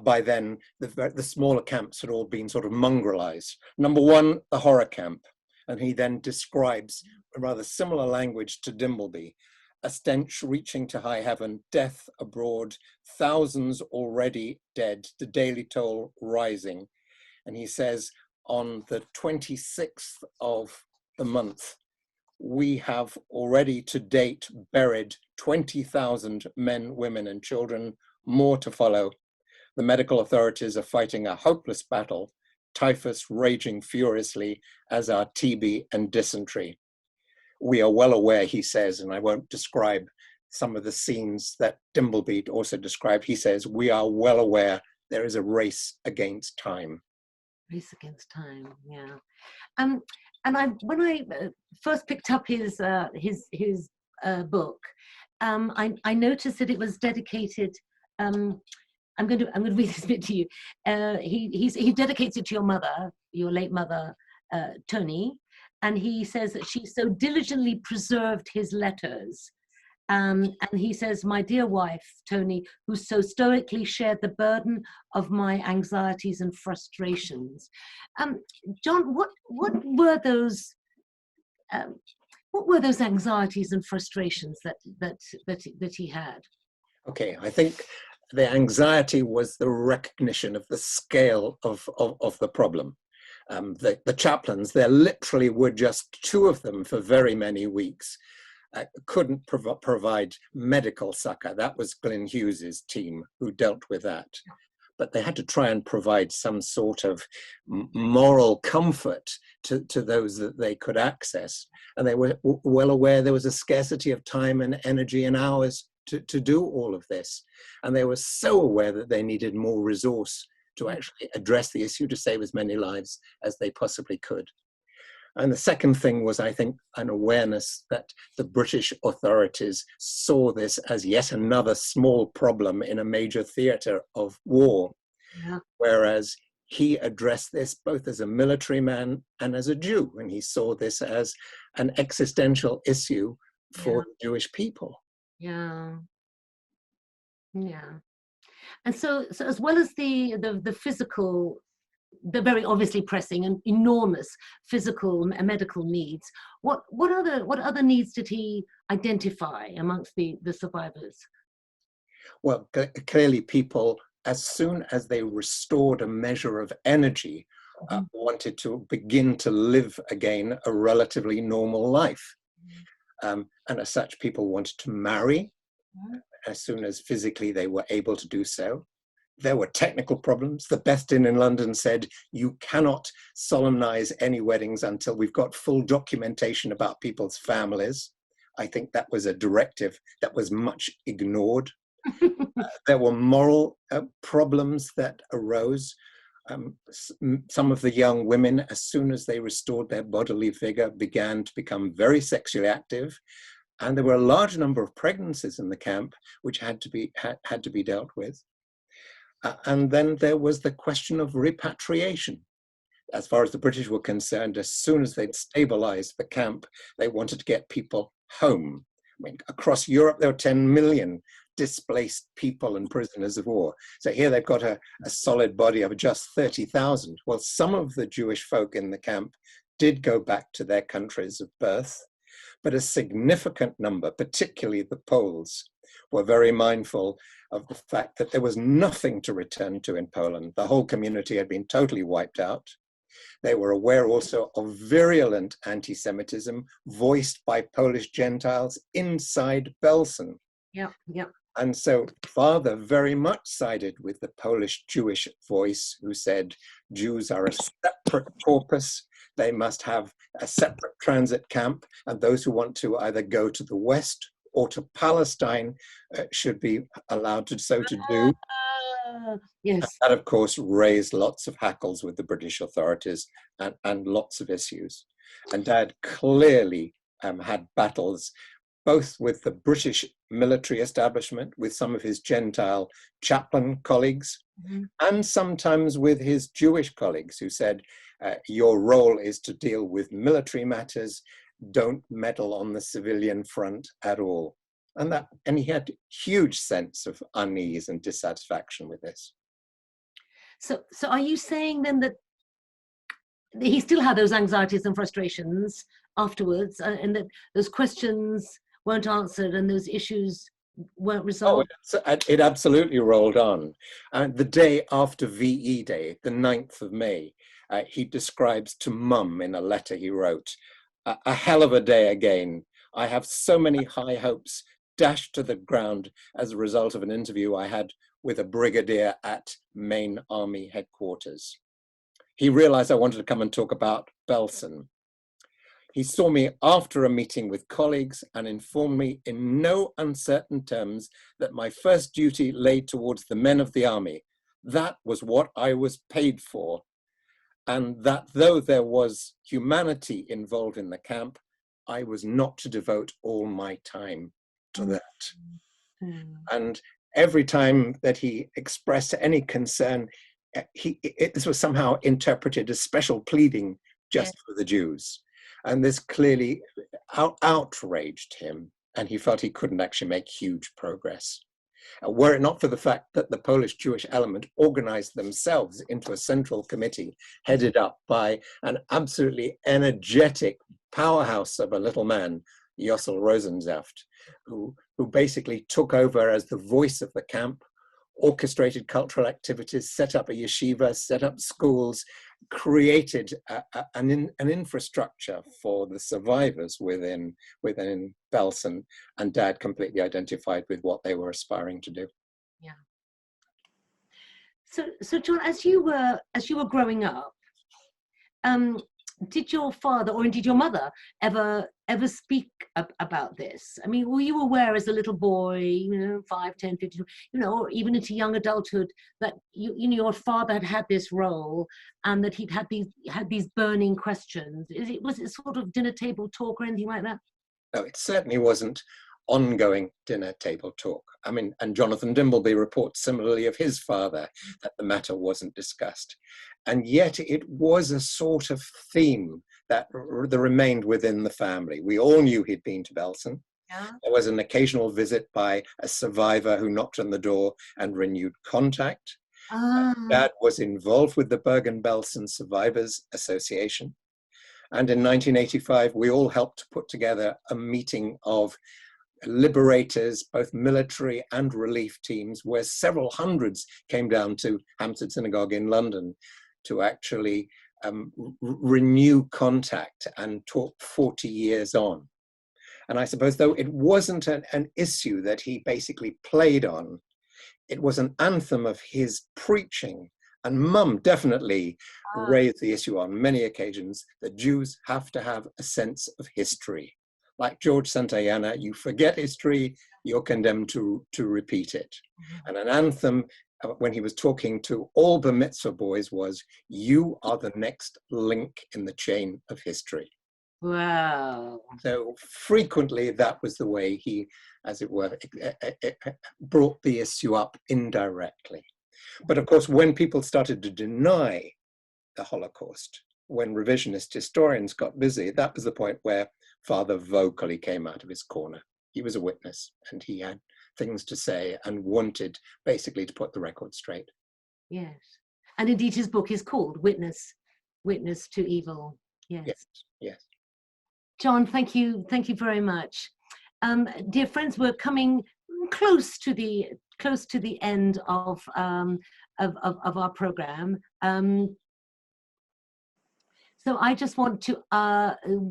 By then, the smaller camps had all been sort of mongrelized. Number 1, the horror camp. And he then describes a rather similar language to Dimbleby. A stench reaching to high heaven, death abroad, thousands already dead, the daily toll rising. And he says, on the 26th of the month, we have already to date buried 20,000 men, women, and children, more to follow. The medical authorities are fighting a hopeless battle, typhus raging furiously, as are TB and dysentery. We are well aware, he says, and I won't describe some of the scenes that Dimbleby also described. He says, we are well aware there is a race against time. Race against time, yeah. And when I first picked up his book, I noticed that it was dedicated. I'm going to read this bit to you. He dedicates it to your mother, your late mother, Tony. And he says that she so diligently preserved his letters. And he says, my dear wife, Tony, who so stoically shared the burden of my anxieties and frustrations. John, what were those what were those anxieties and frustrations that he had? Okay, I think the anxiety was the recognition of the scale of the problem. The chaplains, there literally were just two of them for very many weeks, couldn't provide medical succor. That was Glyn Hughes's team who dealt with that. But they had to try and provide some sort of moral comfort to those that they could access. And they were well aware there was a scarcity of time and energy and hours to do all of this. And they were so aware that they needed more resource to actually address the issue to save as many lives as they possibly could. And the second thing was, I think, an awareness that the British authorities saw this as yet another small problem in a major theatre of war. Yeah. Whereas he addressed this both as a military man and as a Jew, and he saw this as an existential issue for the Jewish people. Yeah. Yeah. And so as well as the physical, the very obviously pressing and enormous physical and medical needs, what other needs did he identify amongst the survivors? Well, clearly people, as soon as they restored a measure of energy, wanted to begin to live again a relatively normal life. And as such, people wanted to marry as soon as physically they were able to do so. There were technical problems. The Best Inn in London said, you cannot solemnize any weddings until we've got full documentation about people's families. I think that was a directive that was much ignored. There were moral problems that arose. Some of the young women, as soon as they restored their bodily vigor, began to become very sexually active. And there were a large number of pregnancies in the camp, which had to be dealt with. And then there was the question of repatriation. As far as the British were concerned, as soon as they'd stabilized the camp, they wanted to get people home. I mean, across Europe, there were 10 million displaced people and prisoners of war. So here they've got a solid body of just 30,000. Well, some of the Jewish folk in the camp did go back to their countries of birth, but a significant number, particularly the Poles, were very mindful of the fact that there was nothing to return to in Poland. The whole community had been totally wiped out. They were aware also of virulent anti-Semitism voiced by Polish Gentiles inside Belsen. Yeah, yeah. And so Father very much sided with the Polish Jewish voice who said Jews are a separate corpus. They must have a separate transit camp, and those who want to either go to the West or to Palestine should be allowed to do. Yes. That, of course, raised lots of hackles with the British authorities and lots of issues. And Dad clearly had battles both with the British military establishment, with some of his Gentile chaplain colleagues, and sometimes with his Jewish colleagues who said, your role is to deal with military matters, don't meddle on the civilian front at all. And he had huge sense of unease and dissatisfaction with this. So are you saying then that he still had those anxieties and frustrations afterwards, and that those questions weren't answered and those issues weren't resolved? Oh, it absolutely rolled on. The day after VE Day, the 9th of May, he describes to Mum in a letter he wrote, a hell of a day again. I have so many high hopes dashed to the ground as a result of an interview I had with a brigadier at Main Army headquarters. He realized I wanted to come and talk about Belsen. He saw me after a meeting with colleagues and informed me in no uncertain terms that my first duty lay towards the men of the army. That was what I was paid for. And that though there was humanity involved in the camp, I was not to devote all my time to that. And every time that he expressed any concern, this was somehow interpreted as special pleading just for the Jews. And this clearly outraged him, and he felt he couldn't actually make huge progress. Were it not for the fact that the Polish Jewish element organized themselves into a central committee headed up by an absolutely energetic, powerhouse of a little man, Yossel Rosensaft, who basically took over as the voice of the camp, orchestrated cultural activities, set up a yeshiva, set up schools, created an infrastructure for the survivors within Belsen, and Dad completely identified with what they were aspiring to do. Yeah. So John, as you were growing up, did your father, or indeed your mother, ever speak about this? I mean, were you aware as a little boy, 5, 10, 15, or even into young adulthood, that your father had this role, and that he'd had these burning questions? Was it sort of dinner table talk or anything like that? No, it certainly wasn't ongoing dinner table talk. I mean, and Jonathan Dimbleby reports similarly of his father, that the matter wasn't discussed. And yet it was a sort of theme that remained within the family. We all knew he'd been to Belsen. Yeah. There was an occasional visit by a survivor who knocked on the door and renewed contact. Dad was involved with the Bergen-Belsen Survivors Association. And in 1985, we all helped put together a meeting of liberators, both military and relief teams, where several hundreds came down to Hampstead Synagogue in London to actually renew contact and talk 40 years on. And I suppose, though it wasn't an issue that he basically played on, it was an anthem of his preaching. And Mum definitely raised the issue on many occasions that Jews have to have a sense of history. Like George Santayana, you forget history, you're condemned to repeat it. And an anthem, when he was talking to all the mitzvah boys, was, you are the next link in the chain of history. Wow. So frequently that was the way he, as it were, brought the issue up indirectly. But of course, when people started to deny the Holocaust, when revisionist historians got busy, that was the point where Father vocally came out of his corner. He was a witness, and he had things to say and wanted basically to put the record straight. Yes. And indeed his book is called Witness to Evil. Yes. Yes. John, thank you very much. Dear friends, we're coming close to the end of our program. So I just want to,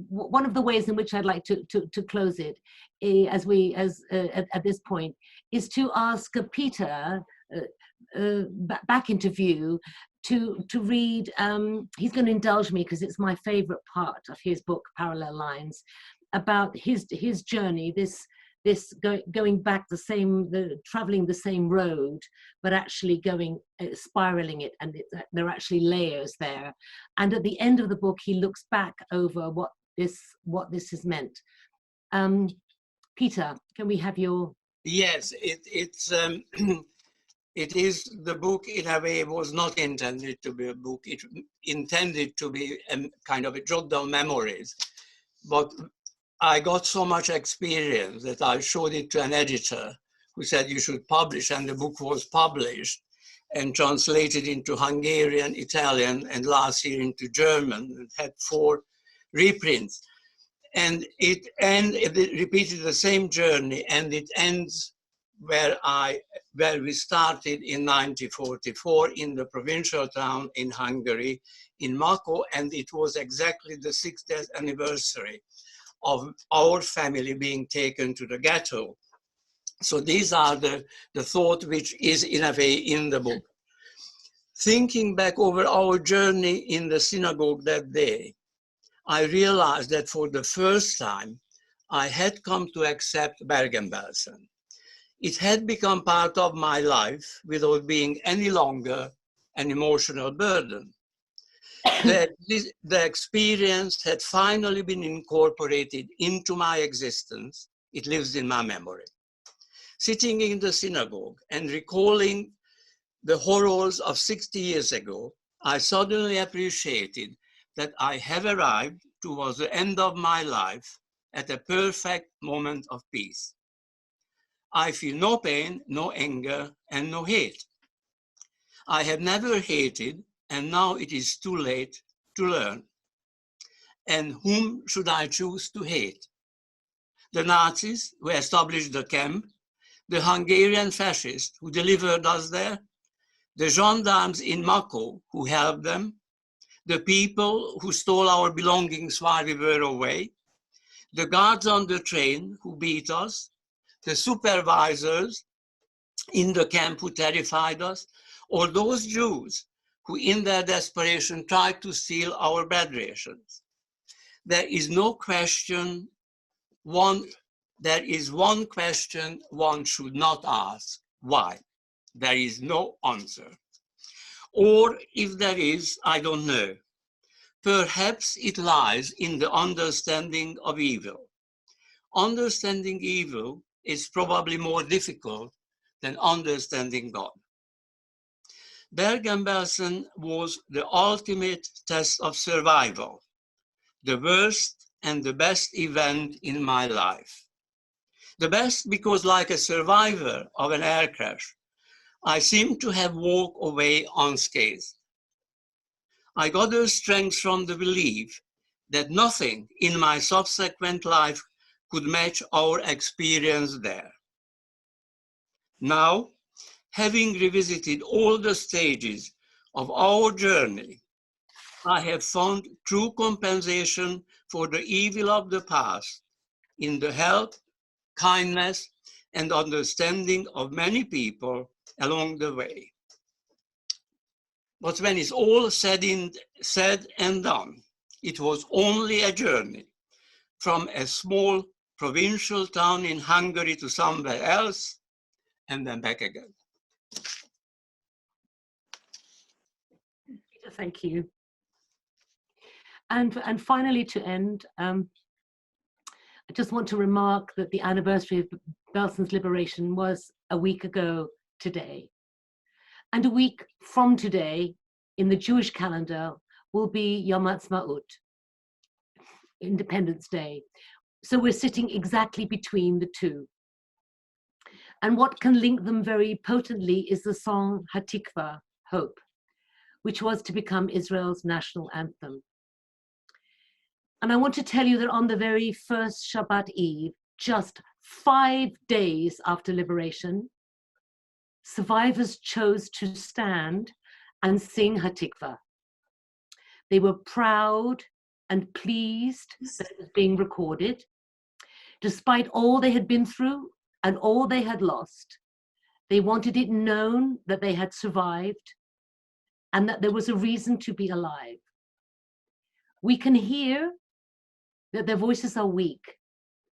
one of the ways in which I'd like to close it, at this point, is to ask Peter back into view to read. He's going to indulge me because it's my favorite part of his book, Parallel Lines, about his journey. This going back traveling the same road, but actually spiraling it, and there are actually layers there. And at the end of the book, he looks back over what this has meant. Peter, can we have your? Yes, it is the book. In a way, was not intended to be a book. It intended to be a kind of a jot down memories, but I got so much experience that I showed it to an editor who said you should publish, and the book was published and translated into Hungarian, Italian, and last year into German. It had 4 reprints. And it repeated the same journey, and it ends where we started in 1944 in the provincial town in Hungary, in Mako, and it was exactly the 60th anniversary of our family being taken to the ghetto. So these are the thought which is in a way in the book. Thinking back over our journey in the synagogue that day, I realized that for the first time, I had come to accept Bergen-Belsen. It had become part of my life without being any longer an emotional burden. The experience had finally been incorporated into my existence. It lives in my memory. Sitting in the synagogue and recalling the horrors of 60 years ago, I suddenly appreciated that I have arrived towards the end of my life at a perfect moment of peace. I feel no pain, no anger, and no hate. I have never hated, and now it is too late to learn. And whom should I choose to hate? The Nazis who established the camp, the Hungarian fascists who delivered us there, the gendarmes in Mako who helped them, the people who stole our belongings while we were away, the guards on the train who beat us, the supervisors in the camp who terrified us, or those Jews who in their desperation tried to steal our bread rations. There is no question, there is one question one should not ask: why? There is no answer. Or if there is, I don't know. Perhaps it lies in the understanding of evil. Understanding evil is probably more difficult than understanding God. Bergen-Belsen was the ultimate test of survival, the worst and the best event in my life. The best because, like a survivor of an air crash, I seem to have walked away unscathed. I got the strength from the belief that nothing in my subsequent life could match our experience there. Now, having revisited all the stages of our journey, I have found true compensation for the evil of the past in the help, kindness, and understanding of many people along the way. But when it's all said and done, it was only a journey from a small provincial town in Hungary to somewhere else, and then back again. Peter, thank you. And finally, to end, I just want to remark that the anniversary of Belsen's liberation was a week ago today. And a week from today, in the Jewish calendar, will be Yom Ha'atzmaut, Independence Day. So we're sitting exactly between the two. And what can link them very potently is the song Hatikva, Hope, which was to become Israel's national anthem. And I want to tell you that on the very first Shabbat Eve, just 5 days after liberation, survivors chose to stand and sing Hatikva. They were proud and pleased that it was being recorded. Despite all they had been through and all they had lost, they wanted it known that they had survived and that there was a reason to be alive. We can hear that their voices are weak,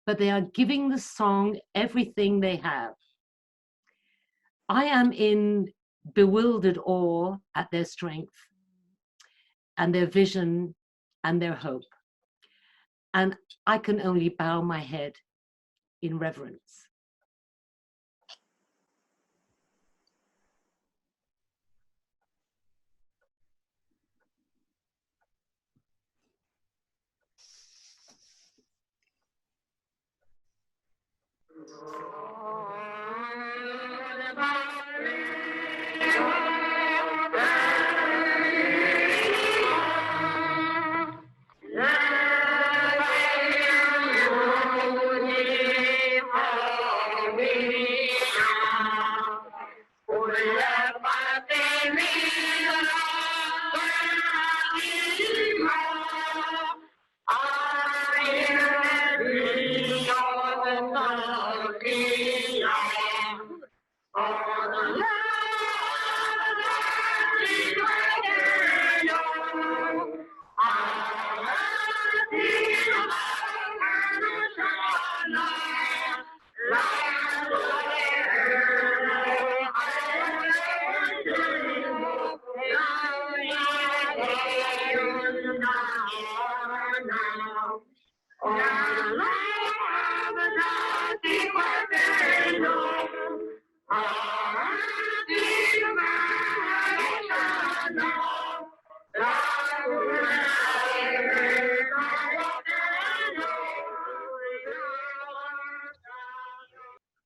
but they are giving the song everything they have. I am in bewildered awe at their strength and their vision and their hope. And I can only bow my head in reverence.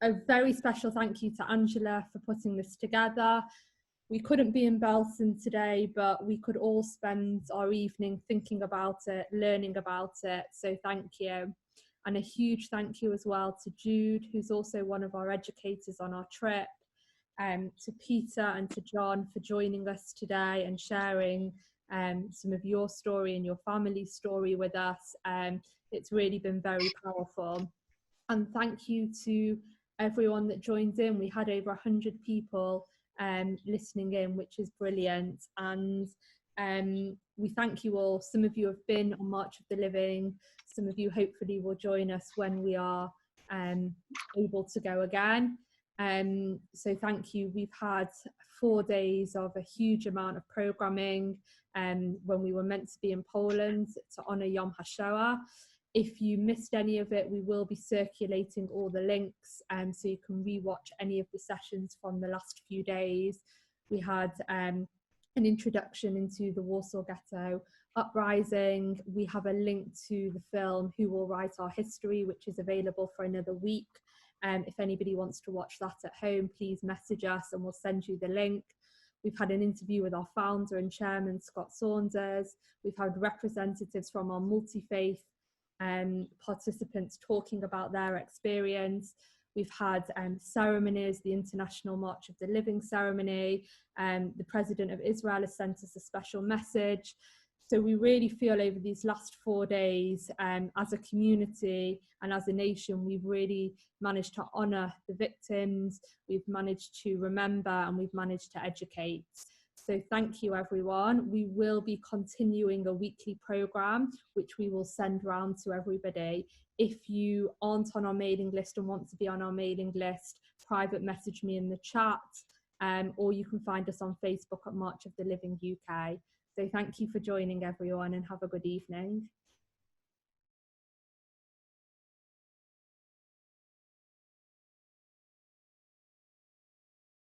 A very special thank you to Angela for putting this together. we couldn't be in Belsen today, but we could all spend our evening thinking about it, learning about it. So thank you. And a huge thank you as well to Jude, who's also one of our educators on our trip, to Peter and to John for joining us today and sharing some of your story and your family's story with us. It's really been very powerful. And thank you to everyone that joined in. We had over 100 people listening in, which is brilliant. And we thank you all. Some of you have been on March of the Living. Some of you hopefully will join us when we are able to go again. So thank you. We've had 4 days of a huge amount of programming when we were meant to be in Poland to honour Yom HaShoah. If you missed any of it, we will be circulating all the links so you can rewatch any of the sessions from the last few days. We had an introduction into the Warsaw Ghetto uprising. We have a link to the film Who Will Write Our History, which is available for another week. If anybody wants to watch that at home, please message us and we'll send you the link. We've had an interview with our founder and chairman, Scott Saunders. We've had representatives from our multi-faith participants talking about their experience. We've had ceremonies, the International March of the Living ceremony. The President of Israel has sent us a special message. So we really feel over these last 4 days, as a community and as a nation, we've really managed to honour the victims, we've managed to remember, and we've managed to educate. So thank you, everyone. We will be continuing a weekly programme, which we will send round to everybody. If you aren't on our mailing list and want to be on our mailing list, private message me in the chat, or you can find us on Facebook at March of the Living UK. So thank you for joining, everyone, and have a good evening.